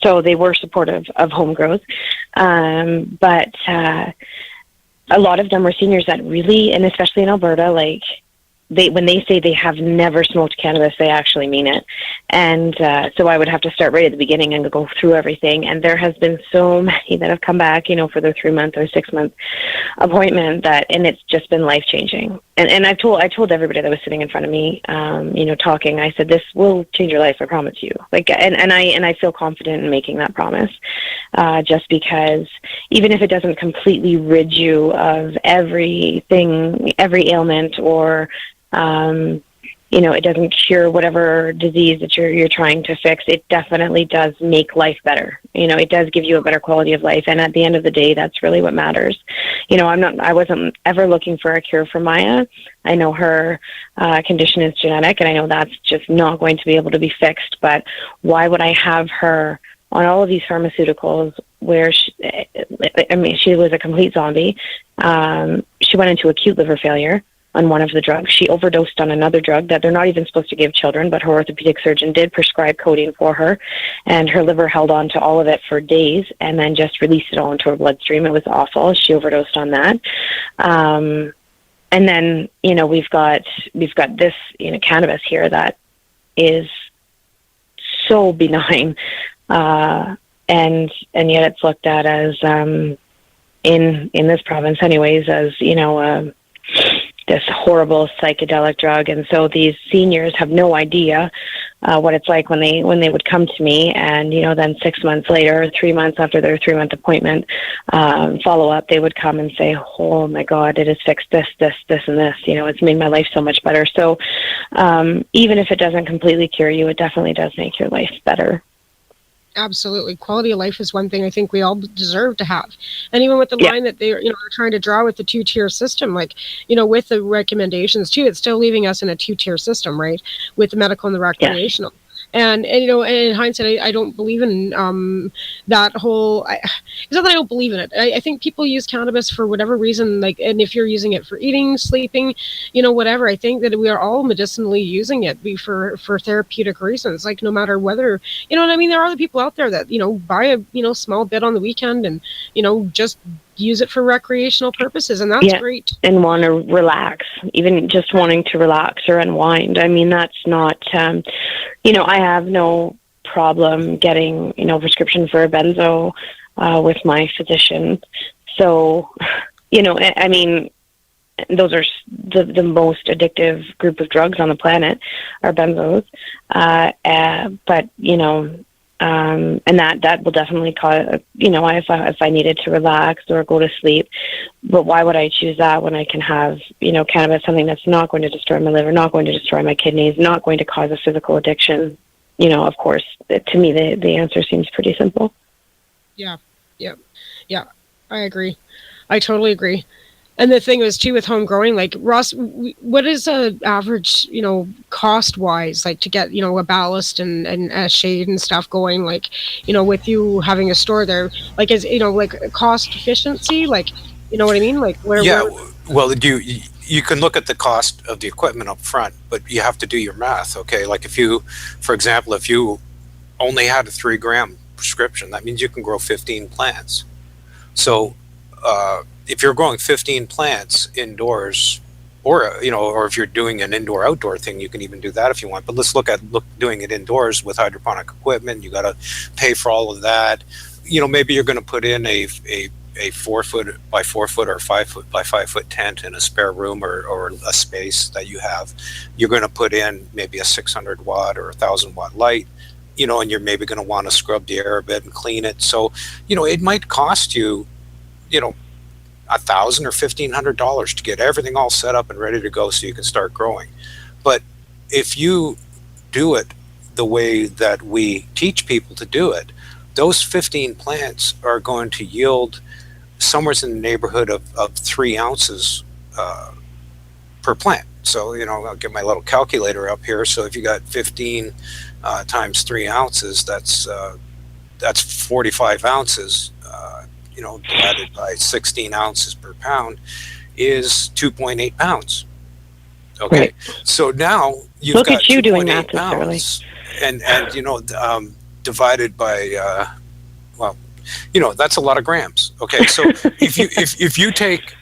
So they were supportive of home growth. But a lot of them were seniors that really, and especially in Alberta, like, when they say they have never smoked cannabis, they actually mean it. And so I would have to start right at the beginning and go through everything. And there has been so many that have come back, you know, for their 3-month or 6-month appointment, and it's just been life-changing. And I told everybody that was sitting in front of me, you know, talking, I said, this will change your life, I promise you. Like, and I feel confident in making that promise, just because even if it doesn't completely rid you of everything, every ailment, or you know, it doesn't cure whatever disease that you're trying to fix, it definitely does make life better. You know, it does give you a better quality of life. And at the end of the day, that's really what matters. You know, I wasn't ever looking for a cure for Maya. I know her condition is genetic, and I know that's just not going to be able to be fixed. But why would I have her on all of these pharmaceuticals where she was a complete zombie? She went into acute liver failure on one of the drugs. She overdosed on another drug that they're not even supposed to give children, but her orthopedic surgeon did prescribe codeine for her, and her liver held on to all of it for days and then just released it all into her bloodstream. It was awful. She overdosed on that. And then, you know, we've got this, you know, cannabis here that is so benign, and yet it's looked at as, in this province anyways, as, you know, this horrible psychedelic drug. And so these seniors have no idea what it's like when they would come to me, and then 6 months later, 3 months after their 3-month appointment, follow up, they would come and say, "Oh my God, it has fixed this, this, this, and this. It's made my life so much better." So even if it doesn't completely cure you, it definitely does make your life better.
Absolutely. Quality of life is one thing I think we all deserve to have. And even with the line that they're trying to draw with the 2-tier system, with the recommendations too, it's still leaving us in a 2-tier system, right? With the medical and the recreational. And in hindsight, I don't believe in that whole. It's not that I don't believe in it. I think people use cannabis for whatever reason, and if you're using it for eating, sleeping, whatever. I think that we are all medicinally using it for therapeutic reasons. No matter whether There are other people out there that buy a small bit on the weekend and just use it for recreational purposes, and that's great.
And want to relax, even just wanting to relax or unwind. I mean, that's not, I have no problem getting, prescription for a benzo with my physician. So, I mean, those are the most addictive group of drugs on the planet are benzos. But, and that will definitely cause, if I needed to relax or go to sleep. But why would I choose that when I can have, cannabis, something that's not going to destroy my liver, not going to destroy my kidneys, not going to cause a physical addiction? Of course, to me, the answer seems pretty simple.
Yeah. I agree. I totally agree. And the thing is too with home growing, Ross, what is a average, cost wise, to get, a ballast and a shade and stuff going, with you having a store there, is, cost efficiency, you know what I mean?
Well, you can look at the cost of the equipment up front, but you have to do your math. Okay. If you, for example, if you only had a 3-gram prescription, that means you can grow 15 plants. So, if you're growing 15 plants indoors, or if you're doing an indoor-outdoor thing, you can even do that if you want. But let's look at doing it indoors with hydroponic equipment. You got to pay for all of that. Maybe you're going to put in a 4-foot by 4-foot or 5-foot by 5-foot tent in a spare room or a space that you have. You're going to put in maybe a 600 watt or 1,000 watt light. And you're maybe going to want to scrub the air a bit and clean it. So, it might cost you, $1,000 or $1,500 to get everything all set up and ready to go so you can start growing. But if you do it the way that we teach people to do it, those 15 plants are going to yield somewhere in the neighborhood of 3 ounces per plant. So, I'll get my little calculator up here. So if you got 15 times 3 ounces, that's 45 ounces. Divided by 16 ounces per pound is 2.8 pounds. Okay.
Right.
So now you've
Look
got
at you doing
2.8
that
pounds and divided by, that's a lot of grams. Okay. So if you take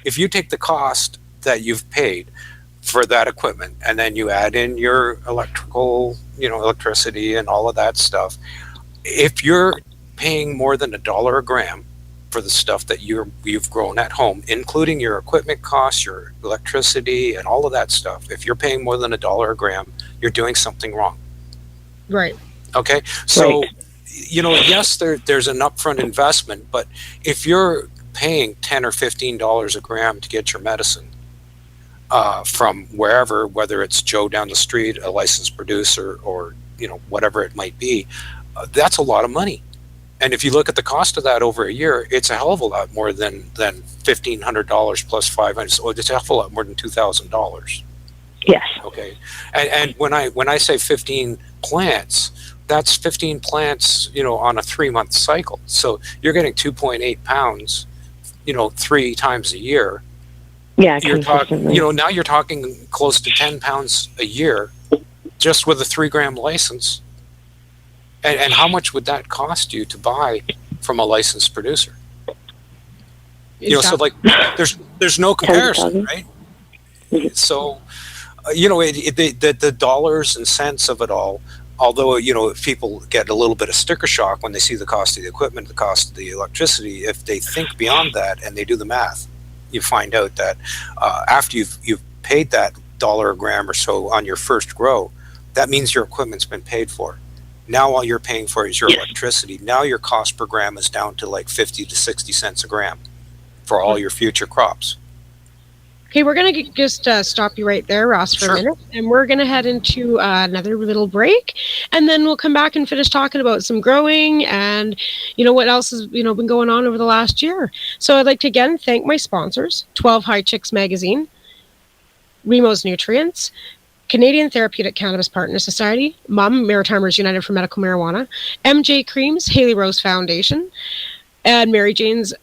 the cost that you've paid for that equipment and then you add in your electricity and all of that stuff, if you're paying more than $1 a gram for the stuff that you've grown at home, including your equipment costs, your electricity, and all of that stuff, if you're paying more than $1 a gram, you're doing something wrong.
Right.
Okay. So, yes, there's an upfront investment, but if you're paying $10 or $15 a gram to get your medicine from wherever, whether it's Joe down the street, a licensed producer, or whatever it might be, that's a lot of money. And if you look at the cost of that over a year, it's a hell of a lot more than $1,500 plus $500. So it's a hell of a lot more than $2,000.
Yes.
Okay. And when I say 15 plants, that's 15 plants, on a 3-month cycle. So you're getting 2.8 pounds, 3 times a year.
Yeah.
You're talking, now you're talking close to 10 pounds a year, just with a 3-gram license. And how much would that cost you to buy from a licensed producer? So there's no comparison, right? So, the dollars and cents of it all, although, people get a little bit of sticker shock when they see the cost of the equipment, the cost of the electricity, if they think beyond that and they do the math, you find out that after you've paid that $1 a gram or so on your first grow, that means your equipment's been paid for. Now all you're paying for is your electricity. Now your cost per gram is down to like 50 to 60 cents a gram for all your future crops.
Okay, we're going to just stop you right there, Ross, for a minute. And we're going to head into another little break. And then we'll come back and finish talking about some growing and, what else has, been going on over the last year. So I'd like to, again, thank my sponsors, 12 High Chicks Magazine, Remo's Nutrients, Canadian Therapeutic Cannabis Partner Society, Mom Maritimers United for Medical Marijuana, MJ Creams, Haley Rose Foundation, and Mary Jane's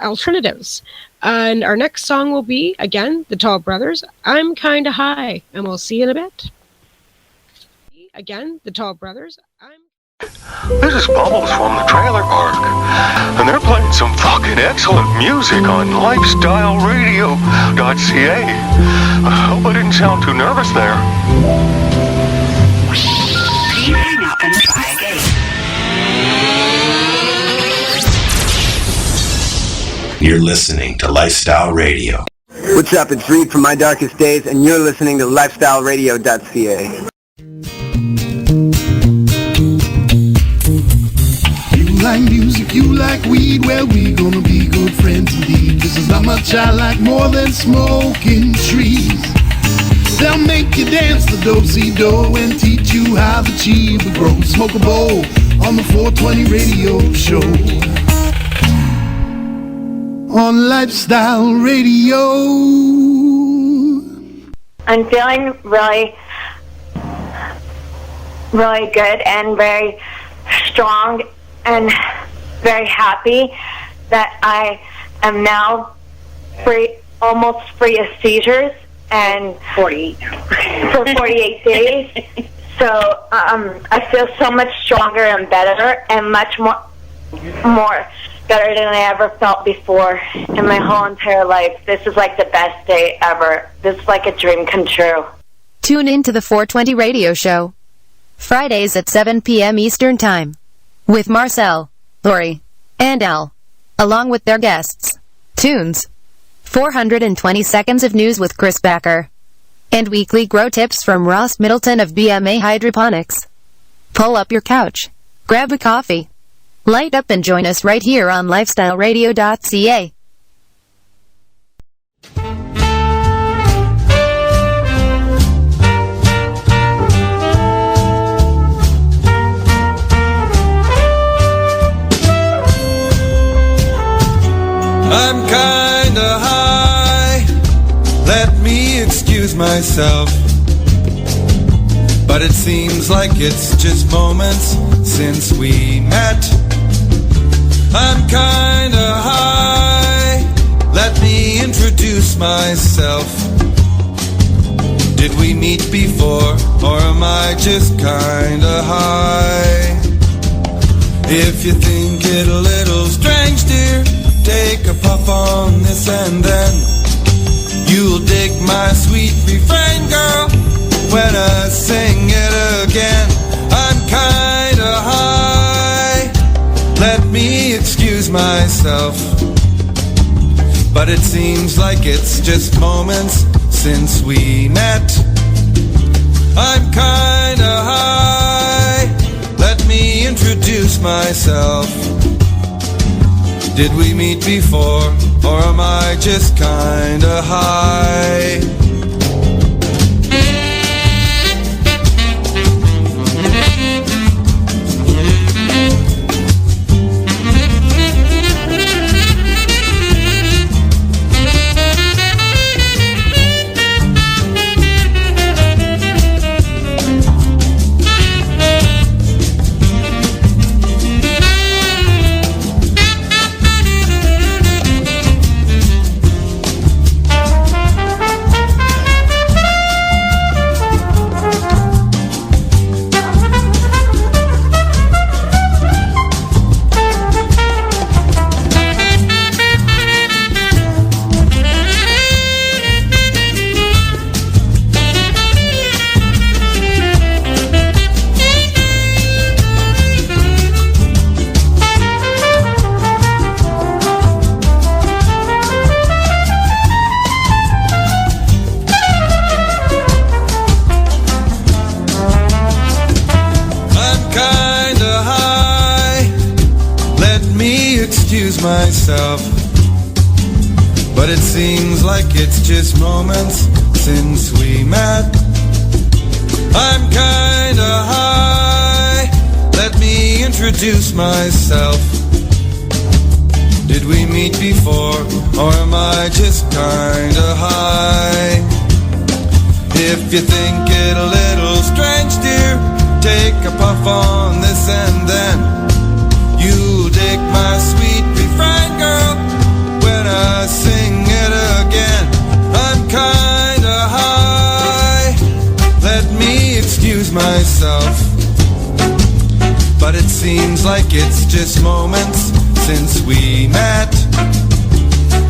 Alternatives. And our next song will be, again, the Tall Brothers, I'm Kinda High, and we'll see you in a bit. Again, the Tall Brothers,
This is Bubbles from the trailer park, and they're playing some fucking excellent music on lifestyleradio.ca. I hope I didn't sound too nervous there.
Hang up and try again.
You're listening to Lifestyle Radio.
What's up? It's Reed from My Darkest Days, and you're listening to lifestyleradio.ca.
You like music, you like weed, well, we gonna be good friends indeed. This is how much I like more than smoking trees. They'll make you dance the do-si-do and teach you how the chiba grows. Smoke a bowl on the 420 radio show. On Lifestyle Radio.
I'm feeling really good and very strong and very happy that I am now almost free of seizures and 48 for 48 days. So I feel so much stronger and better and much more better than I ever felt before in my whole entire life. This is like the best day ever. This is like a dream come true.
Tune in to the 420 radio show. Fridays at 7 p.m. Eastern Time. With Marcel, Lori, and Al. Along with their guests. Tunes. 420 seconds of news with Chris Backer. And weekly grow tips from Ross Middleton of BMA Hydroponics. Pull up your couch. Grab a coffee. Light up and join us right here on lifestyleradio.ca.
I'm kinda high, let me excuse myself. But it seems like it's just moments since we met. I'm kinda high, let me introduce myself. Did we meet before, or am I just kinda high? If you think it a little strange, dear, take a puff on this and then you'll dig my sweet refrain, girl, when I sing it again. I'm kinda high, let me excuse myself. But it seems like it's just moments since we met. I'm kinda high, let me introduce myself. Did we meet before, or am I just kinda high? myself. But it seems like it's just moments since we met. I'm kinda high, let me introduce myself. Did we meet before, or am I just kinda high? If you think it a little strange, dear, take a puff on this and then you'll dig my sweet refrain, girl, when I sing it again. I'm kinda high, let me excuse myself. But it seems like it's just moments since we met.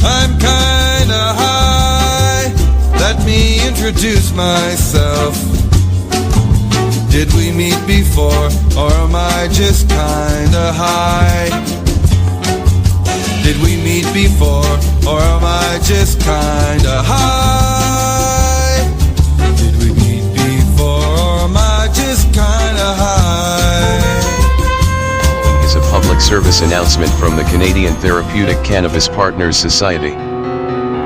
I'm kinda high, let me introduce myself. Did we meet before, or am I just kinda high? Did we meet before, or am I just kinda high? Did we meet before, or am I just kinda high?
Is a public service announcement from the Canadian Therapeutic Cannabis Partners Society.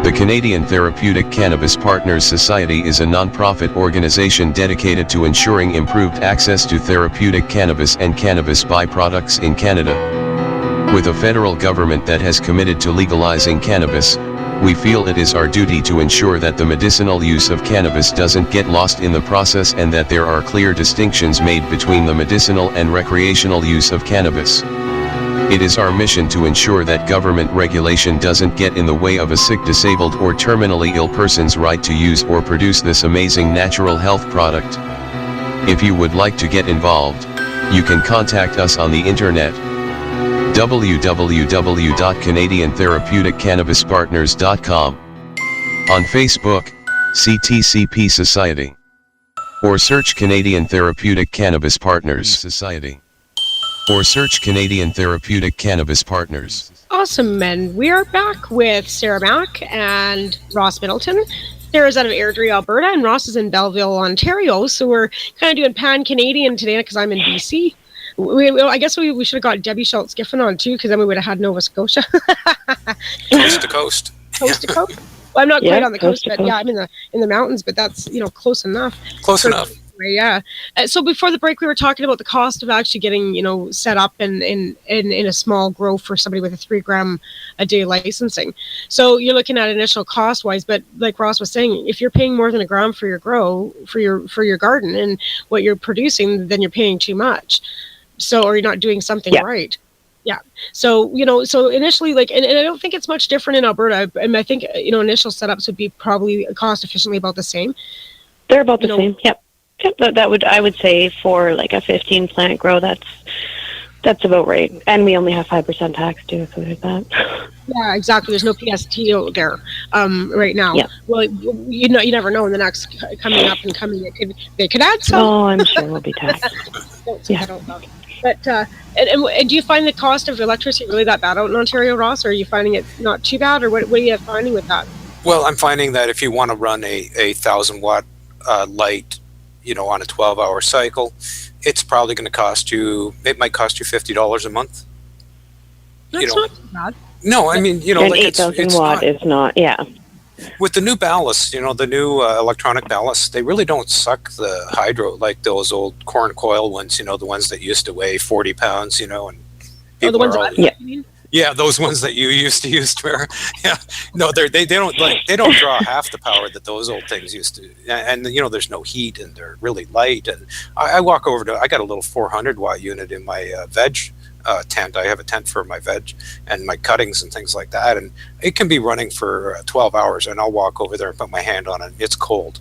The Canadian Therapeutic Cannabis Partners Society is a non-profit organization dedicated to ensuring improved access to therapeutic cannabis and cannabis byproducts in Canada. With a federal government that has committed to legalizing cannabis, we feel it is our duty to ensure that the medicinal use of cannabis doesn't get lost in the process and that there are clear distinctions made between the medicinal and recreational use of cannabis. It is our mission to ensure that government regulation doesn't get in the way of a sick, disabled, or terminally ill person's right to use or produce this amazing natural health product. If you would like to get involved, you can contact us on the internet www.canadiantherapeuticCannabisPartners.com, on Facebook, CTCP Society, or search Canadian Therapeutic Cannabis Partners Society, or search Canadian Therapeutic Cannabis Partners.
Awesome, and we are back with Sarah Mack and Ross Middleton. Sarah's out of Airdrie, Alberta, and Ross is in Belleville, Ontario. So we're kind of doing pan-Canadian today because I'm in BC. I guess we should have got Debbie Schultz-Giffen on too, because then we would have had Nova Scotia.
Coast to coast.
Coast to coast. Well, I'm not quite on the coast, but yeah, I'm in the mountains. But that's close enough.
Close enough.
Yeah. So before the break, we were talking about the cost of actually getting set up in a small grow for somebody with a 3 gram a day licensing. So you're looking at initial cost wise, but like Ross was saying, if you're paying more than a gram for your grow for your garden and what you're producing, then you're paying too much. So, or you're not doing something right. Yeah. So, so initially, and I don't think it's much different in Alberta. And I think, initial setups would be probably cost efficiently about the same.
They're about the same. Yep. That would, I would say, for like a 15 plant grow, that's about right. And we only have 5% tax too, so there's that.
Yeah, exactly. There's no PST out there right now.
Yeah.
Well, you never know in the next coming up, they could add some.
Oh, I'm sure we'll be taxed.
I don't know. But and do you find the cost of electricity really that bad out in Ontario, Ross? Or are you finding it not too bad, or what are you finding with that?
Well, I'm finding that if you want to run a 1,000-watt light, on a 12-hour cycle, it's probably going to cost you. It might cost you $50 a month.
That's not too bad.
No, I mean,
and 8,000 watt is not. Yeah.
With the new ballasts, the new electronic ballasts, they really don't suck the hydro like those old corn coil ones. The ones that used to weigh 40 pounds. And
the ones you mean?
Yeah, those ones that you used to use, Tamara. Yeah, no, they don't draw half the power that those old things used to. And there's no heat, and they're really light. And I walk over to, I got a little 400 watt unit in my veg tent. I have a tent for my veg and my cuttings and things like that, and it can be running for 12 hours. And I'll walk over there and put my hand on it. It's cold.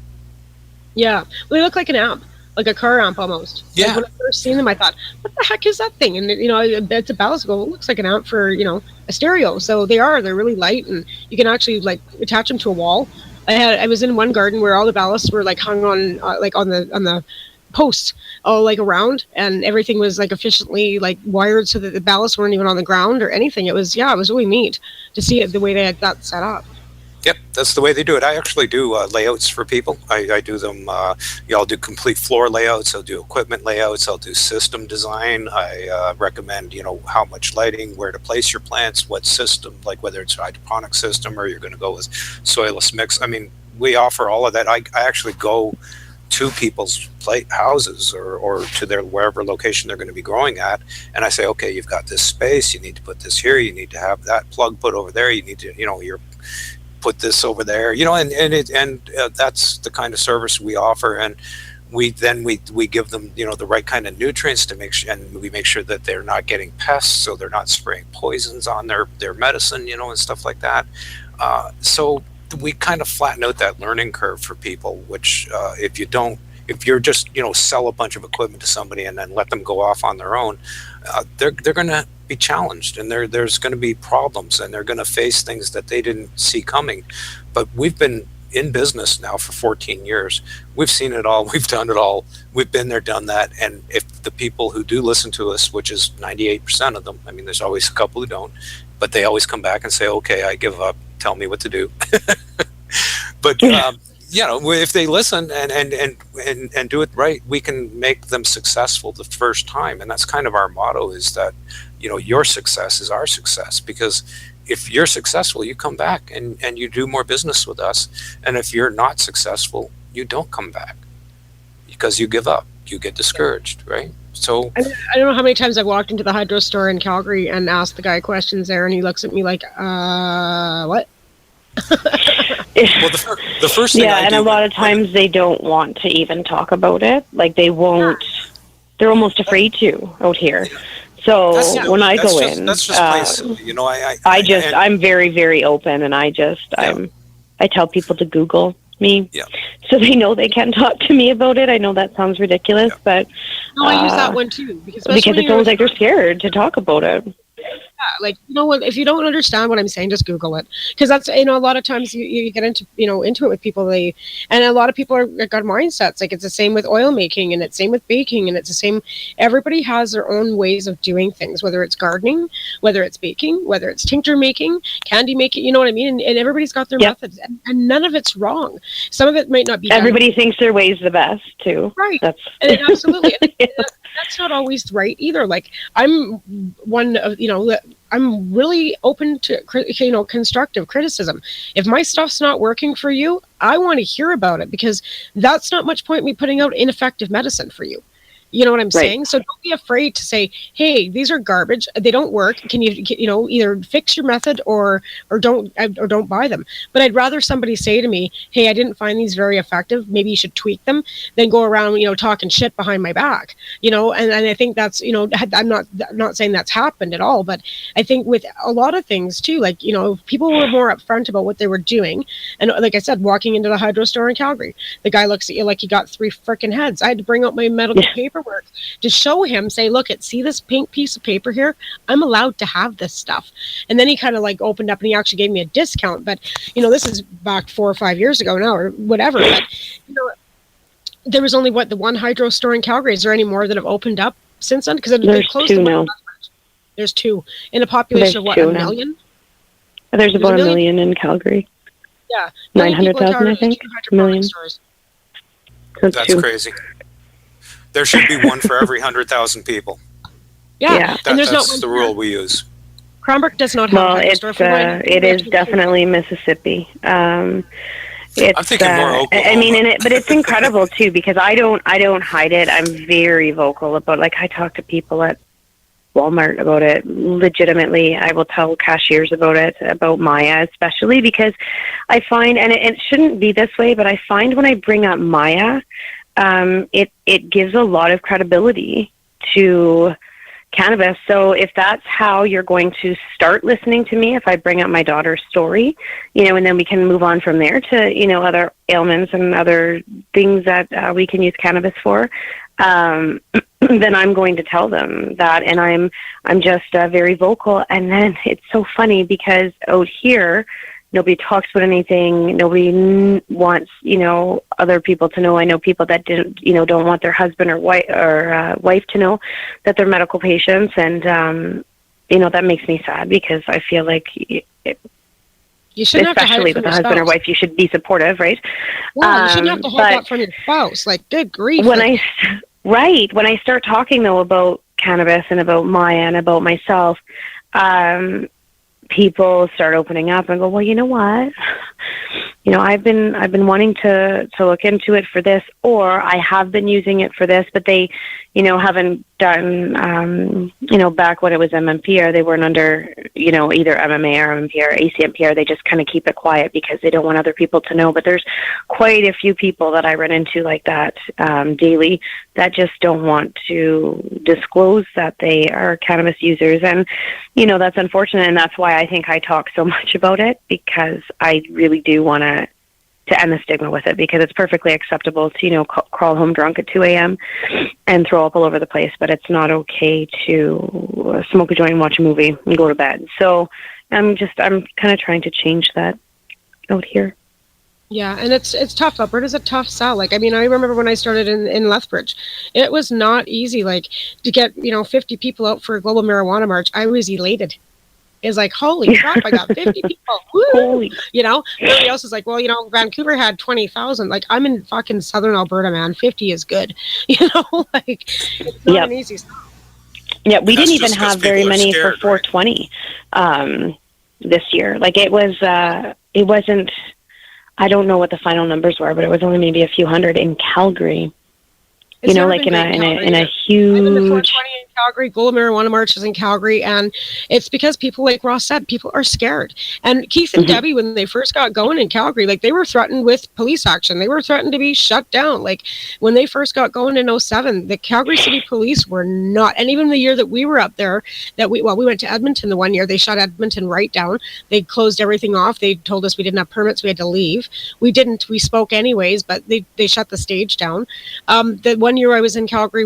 Yeah, well, they look like an amp. Like a car amp almost.
Yeah.
Like when I first seen them, I thought, what the heck is that thing? And it's a ballast. It looks like an amp for a stereo. So they're really light, and you can actually attach them to a wall. I was in one garden where all the ballasts were hung on on the posts all around, and everything was efficiently wired so that the ballasts weren't even on the ground or anything. It was really neat to see it the way they had that set up.
Yep, that's the way they do it. I actually do layouts for people. I do them. I'll do complete floor layouts. I'll do equipment layouts. I'll do system design. I recommend, how much lighting, where to place your plants, what system, like whether it's a hydroponic system or you're going to go with soilless mix. I mean, we offer all of that. I actually go to people's houses or to their wherever location they're going to be growing at, and I say, okay, you've got this space. You need to put this here. You need to have that plug put over there. You need to, you're put this over there, and that's the kind of service we offer, and we give them the right kind of nutrients to make sure, and we make sure that they're not getting pests, so they're not spraying poisons on their medicine, and stuff like that. So we kind of flatten out that learning curve for people, which if you're just sell a bunch of equipment to somebody and then let them go off on their own, they're going to be challenged, and there's going to be problems, and they're going to face things that they didn't see coming. But we've been in business now for 14 years. We've seen it all. We've done it all. We've been there, done that. And if the people who do listen to us, which is 98% of them, I mean, there's always a couple who don't, but they always come back and say, okay, I give up. Tell me what to do. But if they listen and do it right, we can make them successful the first time. And that's kind of our motto, is that your success is our success, because if you're successful, you come back and you do more business with us. And if you're not successful, you don't come back because you give up, you get discouraged, right? So
I don't know how many times I've walked into the hydro store in Calgary and asked the guy questions there, and he looks at me like, what?
Well, the first thing
and a lot of times they don't want to even talk about it. Like they won't. They're almost afraid to out here. So when I go in,
that's just plain silly.
I'm very, very open, and I tell people to Google me, so they know they can talk to me about it. I know that sounds ridiculous, but
no, I use that one too, because
it's almost like they're scared to talk about it.
Like, what, if you don't understand what I'm saying, just Google it, because that's a lot of times you get into into it with people, and a lot of people got mindsets, like it's the same with oil making, and it's same with baking, and it's the same. Everybody has their own ways of doing things, whether it's gardening, whether it's baking, whether it's tincture making, candy making, you know what I mean, and everybody's got their methods, and none of it's wrong. Some of it might not be
everybody thinks their way is the best too,
right? And absolutely. That's not always right either. Like I'm one of, I'm really open to, constructive criticism. If my stuff's not working for you, I want to hear about it, because that's not much point me putting out ineffective medicine for you. You know what I'm saying? So don't be afraid to say, hey, these are garbage. They don't work. Can you, either fix your method or don't buy them. But I'd rather somebody say to me, hey, I didn't find these very effective. Maybe you should tweak them, than go around, talking shit behind my back, and I think that's, I'm not saying that's happened at all, but I think with a lot of things too, like, people were more upfront about what they were doing. And like I said, walking into the hydro store in Calgary, the guy looks at you like you got 3 freaking heads. I had to bring out my medical paperwork to show him, say, look, see this pink piece of paper here? I'm allowed to have this stuff. And then he kind of like opened up and he actually gave me a discount. But, this is back 4 or 5 years ago now or whatever. But, there was only the one hydro store in Calgary. Is there any more that have opened up since then? Because they closed
2 now.
There's 2 in a population of what, a million?
There's about a million in Calgary.
Yeah.
900,000, I think. Million.
That's crazy. There should be one for every 100,000 people.
Yeah. And
that's the rule we use.
Cranbrook does not have
a store. It is definitely Mississippi. I'm
thinking more Oklahoma.
I mean, but it's incredible too, because I don't hide it. I'm very vocal about, like, I talk to people at Walmart about it legitimately. I will tell cashiers about it, about Maya especially, because I find, and it shouldn't be this way, but I find when I bring up Maya, it gives a lot of credibility to cannabis. So if that's how you're going to start listening to me, if I bring up my daughter's story, and then we can move on from there to, other ailments and other things that we can use cannabis for, then I'm going to tell them that. And I'm just very vocal. And then it's so funny because out here, nobody talks about anything. Nobody wants, other people to know. I know people that don't want their husband or wife to know that they're medical patients, and that makes me sad, because I feel like
You shouldn't have to hide
especially
it from
with a
your
husband or
spouse.
wife. You should be supportive, right?
Yeah, you shouldn't have to hide
but
that from your spouse. Like, good grief.
when I start talking though about cannabis and about Maya and about myself, people start opening up and go, well, you know what? You know, I've been wanting to look into it for this, or I have been using it for this, but they, you know, haven't done, you know, back when it was MMPR, they weren't under, you know, either MMA or MMPR or ACMPR. They just kind of keep it quiet because they don't want other people to know. But there's quite a few people that I run into like that daily that just don't want to disclose that they are cannabis users. And, you know, that's unfortunate. And that's why I think I talk so much about it, because I really do want to end the stigma with it, because it's perfectly acceptable to, you know, crawl home drunk at 2 a.m. and throw up all over the place, but it's not okay to smoke a joint and watch a movie and go to bed. So I'm kind of trying to change that out here.
Yeah, and it's tough. Alberta's a tough sell. Like, I mean, I remember when I started in Lethbridge, it was not easy. Like, to get, you know, 50 people out for a global marijuana march, I was elated. It's like, holy crap, I got 50 people. Woo! You know, everybody else is like, well, you know, Vancouver had 20,000. Like, I'm in fucking southern Alberta, man. 50 is good. You know, like, it's not an easy sell.
Yeah, we didn't even have very many for 420 this year. Like, it wasn't, I don't know what the final numbers were, but it was only maybe a few hundred in Calgary.
It's
you know, like in a huge.
I've been to 420 in Calgary. Global Marijuana March is in Calgary, and it's because people, like Ross said, people are scared. And Keith and Debbie, when they first got going in Calgary, like, they were threatened with police action. They were threatened to be shut down. Like, when they first got going in 2007, the Calgary City Police were not. And even the year that we were up there, we went to Edmonton the one year. They shut Edmonton right down. They closed everything off. They told us we didn't have permits. We had to leave. We didn't. We spoke anyways, but they shut the stage down. The one year I was in Calgary,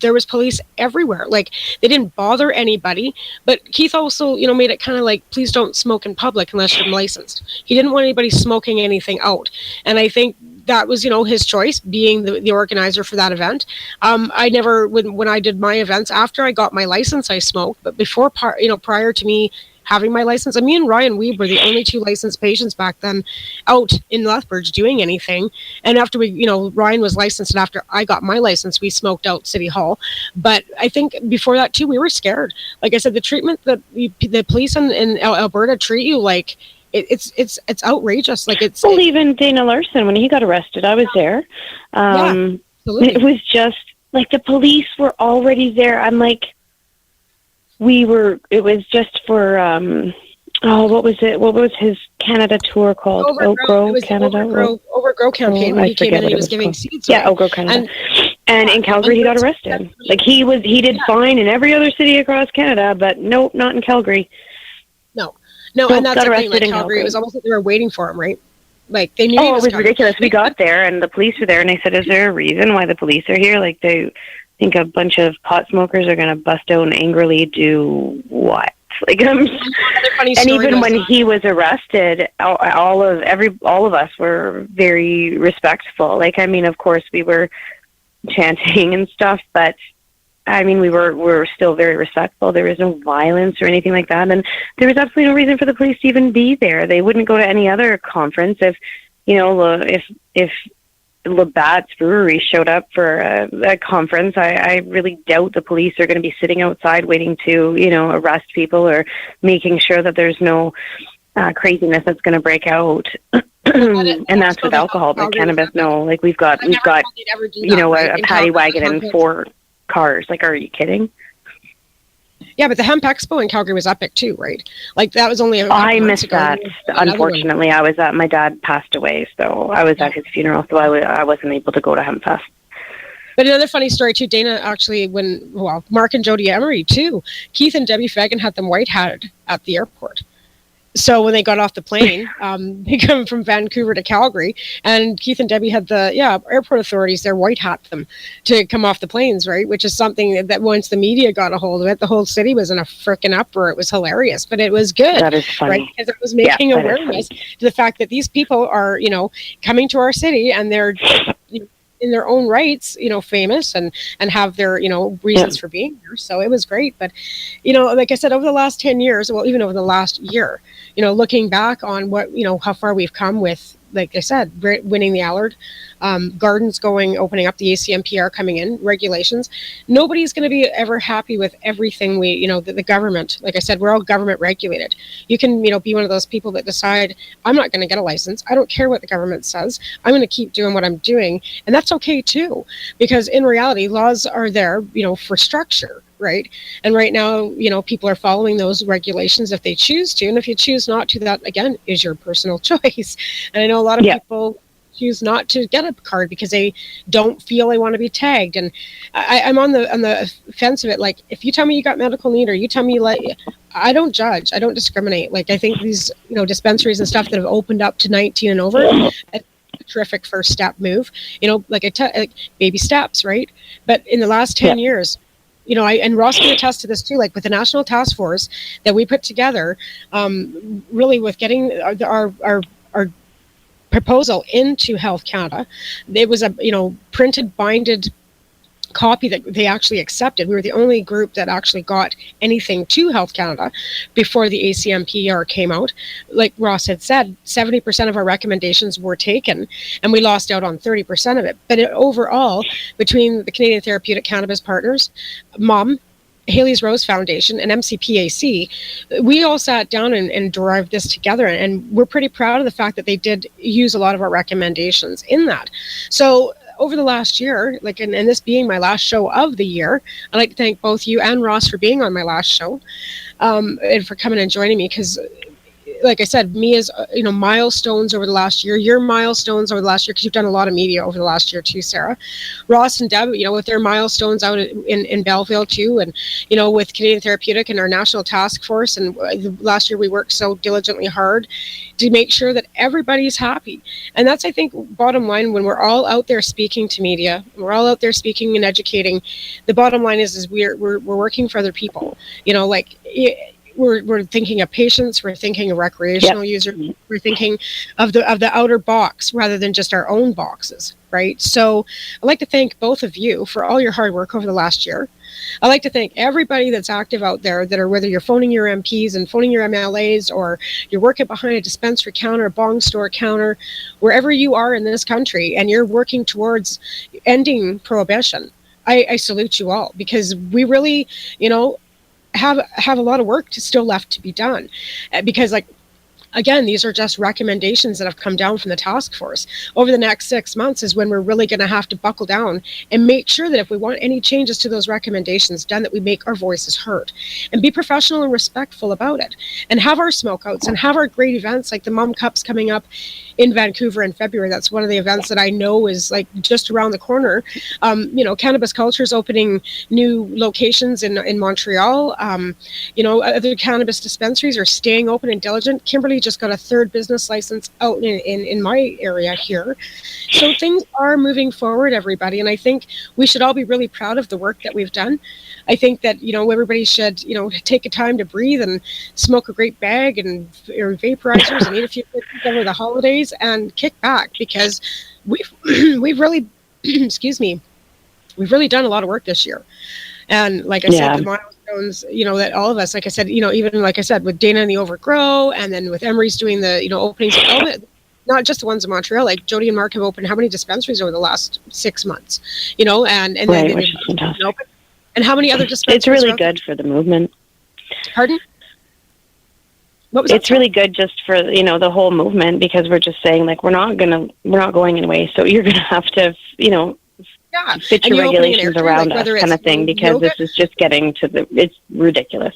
there was police everywhere. Like, they didn't bother anybody. But Keith also, you know, made it kind of like, please don't smoke in public unless you're licensed. He didn't want anybody smoking anything out. And I think that was, you know, his choice, being the organizer for that event. I never, when I did my events, after I got my license, I smoked. But prior to me having my license, and me and Ryan Weeb were the only two licensed patients back then out in Lethbridge doing anything. And after Ryan was licensed, and after I got my license, we smoked out City Hall. But I think before that too, we were scared. Like I said, the treatment that the police in Alberta treat you, like, it's outrageous. Like,
even Dana Larson, when he got arrested, I was there.
Absolutely.
It was just like the police were already there. I'm like, it was just for, what was it? What was his Canada tour called?
Overgrow Canada? Overgrow campaign, when he came in and he was giving seeds away.
Yeah, Overgrow Canada. And in Calgary, he got arrested. Like, he did fine in every other city across Canada, but nope, not in Calgary.
No, and that's the thing, like, Calgary, it was almost like they were waiting for him, right? Like, they knew he was
it was ridiculous. We got there, and the police were there, and I said, is there a reason why the police are here? Like, they think a bunch of pot smokers are going to bust out and angrily do what? Like, and even when he was arrested, all of us were very respectful. Like, I mean, of course, we were chanting and stuff, but I mean, we were still very respectful. There was no violence or anything like that, and there was absolutely no reason for the police to even be there. They wouldn't go to any other conference if Labatt's Brewery showed up for a conference. I really doubt the police are going to be sitting outside waiting to, you know, arrest people or making sure that there's no craziness that's going to break out. And that's with alcohol, but cannabis, no. Like, we've got you know, a paddy wagon and 4 cars. Like, are you kidding?
Yeah, but the Hemp Expo in Calgary was epic too, right? Like, that was only
I missed that. Unfortunately, I was at, my dad passed away, so I was at his funeral, so I wasn't able to go to Hemp Fest.
But another funny story too, Dana, actually, Mark and Jody Emery too, Keith and Debbie Fagan had them white-hatted at the airport. So when they got off the plane, they come from Vancouver to Calgary, and Keith and Debbie had the airport authorities there white hat them to come off the planes, right? Which is something that once the media got a hold of it, the whole city was in a frickin' uproar. It was hilarious, but it was good.
That is funny,
right? Because it was making awareness to the fact that these people are, you know, coming to our city, and they're in their own rights, famous and have their, reasons for being here. So it was great. But, like I said, over the last 10 years, well, even over the last year, looking back on what, how far we've come with, like I said, winning the Allard, gardens opening up, the ACMPR coming in, regulations. Nobody's going to be ever happy with everything the government, like I said, we're all government regulated. You can, be one of those people that decide, I'm not going to get a license. I don't care what the government says. I'm going to keep doing what I'm doing. And that's okay too, because in reality, laws are there, for structure. Right. And right now, people are following those regulations if they choose to. And if you choose not to, that, again, is your personal choice. And I know a lot of people choose not to get a card because they don't feel they want to be tagged. And I'm on the fence of it. Like, if you tell me you got medical need, or you tell me, like, I don't judge. I don't discriminate. Like, I think these, dispensaries and stuff that have opened up to 19 and over, a terrific first step move, like baby steps. Right. But in the last 10 years, and Ross can attest to this too, like with the national task force that we put together, really with getting our proposal into Health Canada. It was a, printed, binded copy that they actually accepted. We were the only group that actually got anything to Health Canada before the ACMPR came out. Like Ross had said, 70% of our recommendations were taken, and we lost out on 30% of it. But overall, between the Canadian Therapeutic Cannabis Partners, MOM, Haley's Rose Foundation, and MCPAC, we all sat down and derived this together, and we're pretty proud of the fact that they did use a lot of our recommendations in that. So over the last year, like, and this being my last show of the year, I'd like to thank both you and Ross for being on my last show, and for coming and joining me, because like I said, me as milestones over the last year, your milestones over the last year, because you've done a lot of media over the last year too, Sarah. Ross and Deb, with their milestones out in Belleville too, and with Canadian Therapeutic and our national task force, and last year we worked so diligently hard to make sure that everybody's happy. And that's, I think, bottom line, when we're all out there speaking to media, we're all out there speaking and educating, the bottom line is we're working for other people. We're thinking of patients, we're thinking of recreational users, we're thinking of the outer box rather than just our own boxes, right? So I'd like to thank both of you for all your hard work over the last year. I'd like to thank everybody that's active out there, that are, whether you're phoning your MPs and phoning your MLAs, or you're working behind a dispensary counter, a bong store counter, wherever you are in this country, and you're working towards ending prohibition. I salute you all, because we really, have a lot of work still left to be done, because, like, again, these are just recommendations that have come down from the task force. Over the next 6 months is when we're really going to have to buckle down and make sure that if we want any changes to those recommendations done, that we make our voices heard and be professional and respectful about it, and have our smokeouts and have our great events like the Mom Cups coming up in Vancouver in February. That's one of the events that I know is like just around the corner. Cannabis Culture is opening new locations in Montreal. Other cannabis dispensaries are staying open and diligent. Kimberly just got a third business license out in my area here. So things are moving forward, everybody. And I think we should all be really proud of the work that we've done. I think that, everybody should, take a time to breathe and smoke a great bag or vaporizers and eat a few things over the holidays and kick back, because we've really, excuse me, we've really done a lot of work this year. And like I said, the milestones, that all of us, like I said, even like I said, with Dana and the Overgrow, and then with Emery's doing the, openings of Element, not just the ones in Montreal, like Jody and Mark have opened how many dispensaries over the last 6 months, and
right,
then
which is fantastic.
Open. And how many other dispensaries?
It's really good for the movement.
Pardon?
It's really good just for, the whole movement, because we're just saying, like, we're not going anyway. So you're going to have to, fit your regulations around us, kind of thing, because this is just getting to it's ridiculous.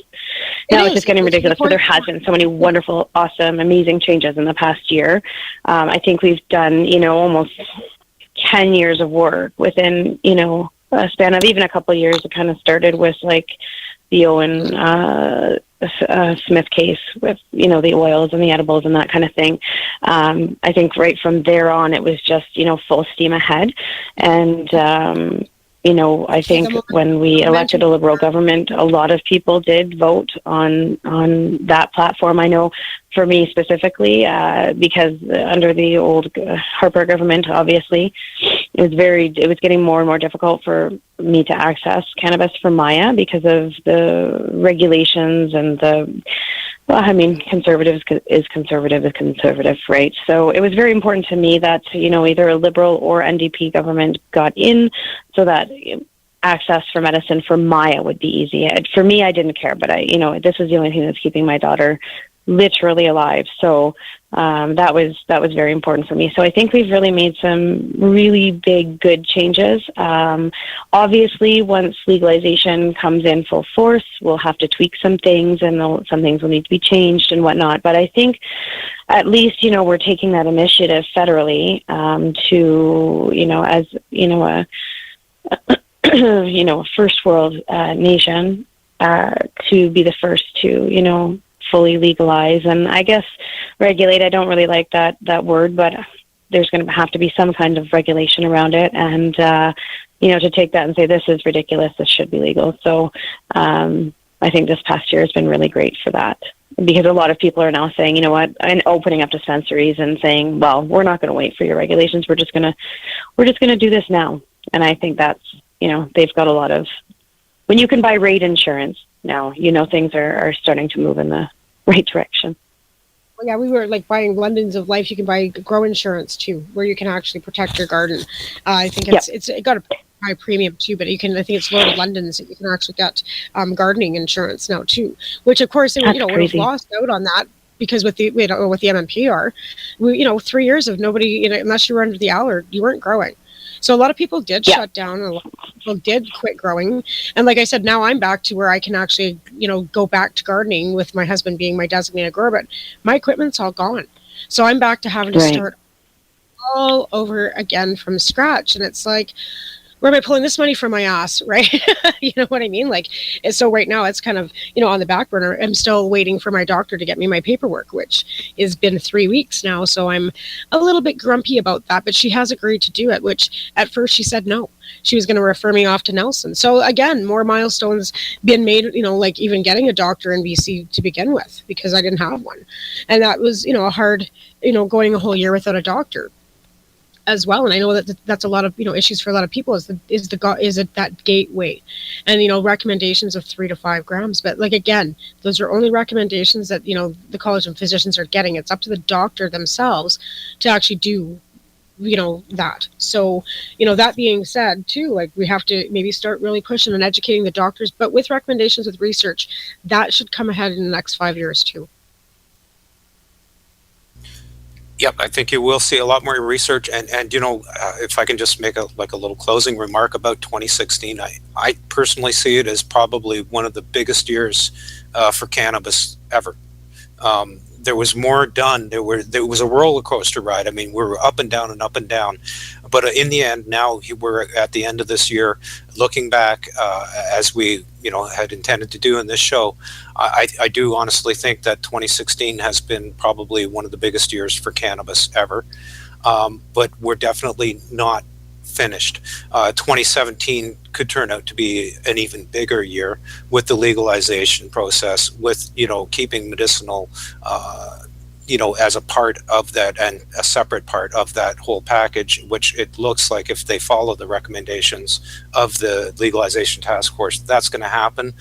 Now it's just getting ridiculous, but there has been so many wonderful, awesome, amazing changes in the past year. I think we've done, almost 10 years of work within, a span of even a couple of years. It kind of started with like the Owen Smith case with, the oils and the edibles and that kind of thing. I think right from there on, it was just, full steam ahead. And, I think when we elected a Liberal government, a lot of people did vote on that platform. I know for me specifically, because under the old Harper government, obviously, it was getting more and more difficult for me to access cannabis from Maya because of the regulations and conservative is conservative, right? So it was very important to me that, either a Liberal or NDP government got in so that access for medicine for Maya would be easy. For me, I didn't care, but this was the only thing that's keeping my daughter literally alive. So that was very important for me. So I think we've really made some really big, good changes. Obviously, once legalization comes in full force, we'll have to tweak some things, and some things will need to be changed and whatnot. But I think at least, we're taking that initiative federally a first world nation to be the first to, fully legalize, and I guess regulate. I don't really like that word, but there's going to have to be some kind of regulation around it, and to take that and say this is ridiculous, this should be legal. So I think this past year has been really great for that, because a lot of people are now saying, and opening up dispensaries and saying, well, we're not going to wait for your regulations. We're just going to do this now. And I think that's, they've got a lot of, when you can buy rate insurance now, things are starting to move in the right direction.
Well, yeah, we were like buying Londons of Life. You can buy grow insurance too, where you can actually protect your garden. I think it got a high premium too, but I think it's Lord of London's that you can actually get gardening insurance now too, which of course, would have lost out on that because with the MMPR, 3 years of nobody, unless you were under the owl, you weren't growing. So a lot of people did shut down, and a lot of people did quit growing. And like I said, now I'm back to where I can actually, go back to gardening with my husband being my designated grower, but my equipment's all gone. So I'm back to having to start all over again from scratch. And it's like, where am I pulling this money from my ass, right? You know what I mean? So right now it's kind of, on the back burner. I'm still waiting for my doctor to get me my paperwork, which has been 3 weeks now. So I'm a little bit grumpy about that, but she has agreed to do it, which at first she said no. She was going to refer me off to Nelson. So again, more milestones been made, like even getting a doctor in BC to begin with, because I didn't have one. And that was, a hard, going a whole year without a doctor as well. And I know that that's a lot of issues for a lot of people is it that gateway, and recommendations of 3 to 5 grams. But again, those are only recommendations that the College of Physicians are getting. It's up to the doctor themselves to actually do that. So that being said too, we have to maybe start really pushing and educating the doctors, but with recommendations, with research that should come ahead in the next 5 years too.
Yep, I think you will see a lot more research, and if I can just make a little closing remark about 2016, I personally see it as probably one of the biggest years for cannabis ever. There was more done. There was a roller coaster ride. I mean, we were up and down and up and down, but in the end, now we're at the end of this year, looking back as we had intended to do in this show. I do honestly think that 2016 has been probably one of the biggest years for cannabis ever, but we're definitely not finished. 2017 could turn out to be an even bigger year with the legalization process, with keeping medicinal as a part of that and a separate part of that whole package, which it looks like if they follow the recommendations of the legalization task force, that's going to happen.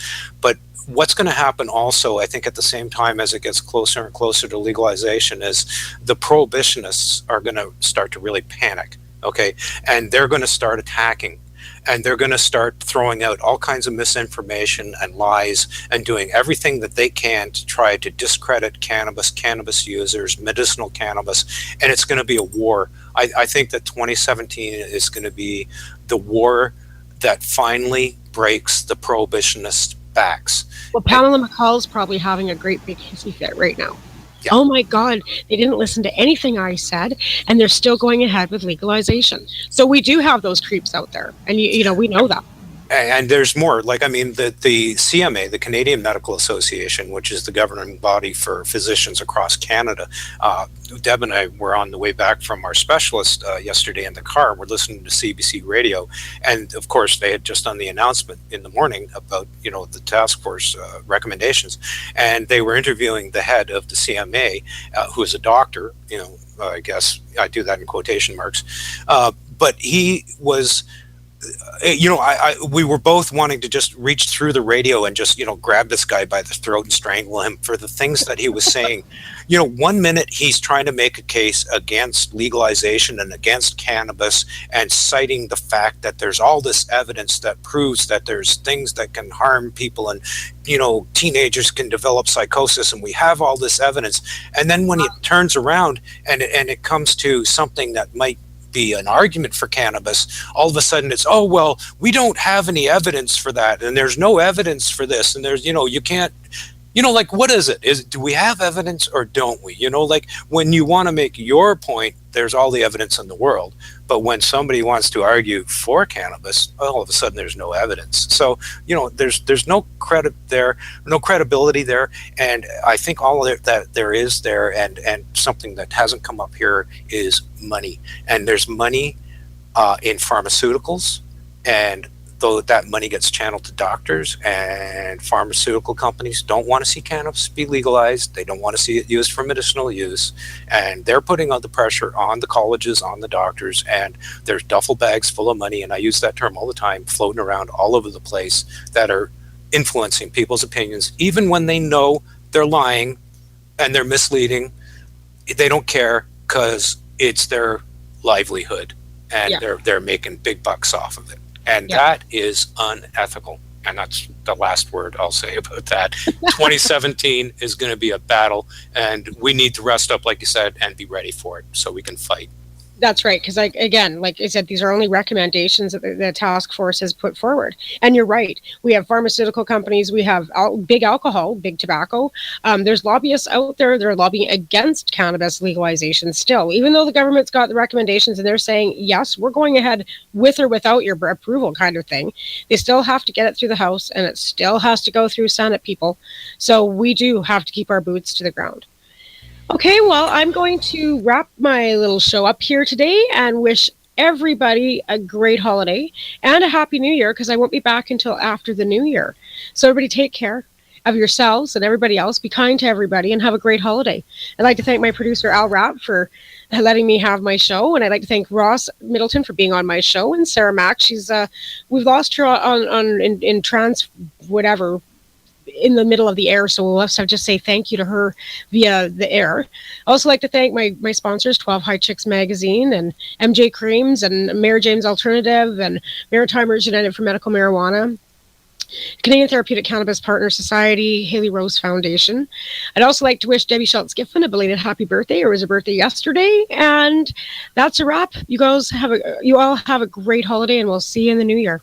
But what's going to happen also, I think, at the same time as it gets closer and closer to legalization, is the prohibitionists are going to start to really panic. Okay, and they're going to start attacking, and they're going to start throwing out all kinds of misinformation and lies and doing everything that they can to try to discredit cannabis users, medicinal cannabis, and it's going to be a war. I think that 2017 is going to be the war that finally breaks the prohibitionists' backs.
Well, Pamela McCall's probably having a great big hissy fit right now. Yeah. Oh my God, they didn't listen to anything I said, and they're still going ahead with legalization. So we do have those creeps out there, and we know that.
And there's more. The CMA, the Canadian Medical Association, which is the governing body for physicians across Canada, Deb and I were on the way back from our specialist yesterday in the car. We're listening to CBC radio, and of course they had just done the announcement in the morning about the task force recommendations, and they were interviewing the head of the CMA, who is a doctor. I guess I do that in quotation marks, but he was, we were both wanting to just reach through the radio and just, grab this guy by the throat and strangle him for the things that he was saying. 1 minute he's trying to make a case against legalization and against cannabis and citing the fact that there's all this evidence that proves that there's things that can harm people and, teenagers can develop psychosis, and we have all this evidence. And then when he turns around and it comes to something that might be an argument for cannabis, all of a sudden it's, oh, well, we don't have any evidence for that, and there's no evidence for this, and there's, you can't, like, what is it? Do we have evidence or don't we? Like, when you want to make your point, there's all the evidence in the world, but when somebody wants to argue for cannabis, all of a sudden there's no evidence. So, there's no credibility there, and I think all of that there is there, and something that hasn't come up here is money, and there's money in pharmaceuticals, and though that money gets channeled to doctors, and pharmaceutical companies don't want to see cannabis be legalized. They don't want to see it used for medicinal use, and they're putting all the pressure on the colleges, on the doctors, and there's duffel bags full of money, and I use that term all the time, floating around all over the place that are influencing people's opinions, even when they know they're lying and they're misleading. They don't care because it's their livelihood, and they're making big bucks off of it. And that is unethical. And that's the last word I'll say about that. 2017 is going to be a battle, and we need to rest up, like you said, and be ready for it so we can fight.
That's right. Because, like I said, these are only recommendations that the task force has put forward. And you're right. We have pharmaceutical companies. We have big alcohol, big tobacco. There's lobbyists out there that are lobbying against cannabis legalization still, even though the government's got the recommendations and they're saying, yes, we're going ahead with or without your approval kind of thing. They still have to get it through the House, and it still has to go through Senate, people. So we do have to keep our boots to the ground. Okay, well, I'm going to wrap my little show up here today and wish everybody a great holiday and a happy new year, because I won't be back until after the new year. So everybody take care of yourselves and everybody else. Be kind to everybody and have a great holiday. I'd like to thank my producer, Al Rapp, for letting me have my show. And I'd like to thank Ross Middleton for being on my show, and Sarah Mack. We've lost her in trans whatever, in the middle of the air, so we'll have to just say thank you to her via the air. I also like to thank my sponsors, 12 High Chicks Magazine and MJ Creams and Mayor James Alternative and Maritimers United for Medical Marijuana, Canadian Therapeutic Cannabis Partner Society, Haley Rose Foundation. I'd also like to wish Debbie Schultz-Giffen a belated happy birthday. It was her birthday yesterday, and that's a wrap. You all have a great holiday, and we'll see you in the new year.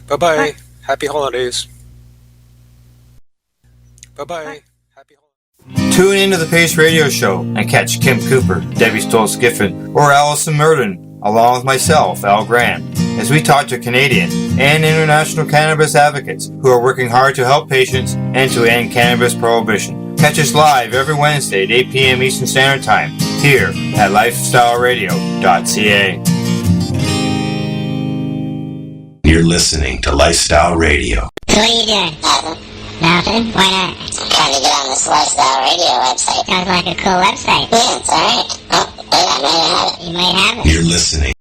Bye-bye. Bye. Happy holidays. Bye-bye. Happy holidays.
Tune into the Pace Radio Show and catch Kim Cooper, Debbie Stoltz-Giffen, or Allison Merton, along with myself, Al Grant, as we talk to Canadian and international cannabis advocates who are working hard to help patients and to end cannabis prohibition. Catch us live every Wednesday at 8 p.m. Eastern Standard Time here at lifestyleradio.ca.
You're listening to Lifestyle Radio.
So what are you doing? Nothing? Why not?
I'm trying to get on this Lifestyle Radio website.
Sounds like a cool website.
Yeah, it's alright. Oh, wait, I might have it.
You might have it.
You're listening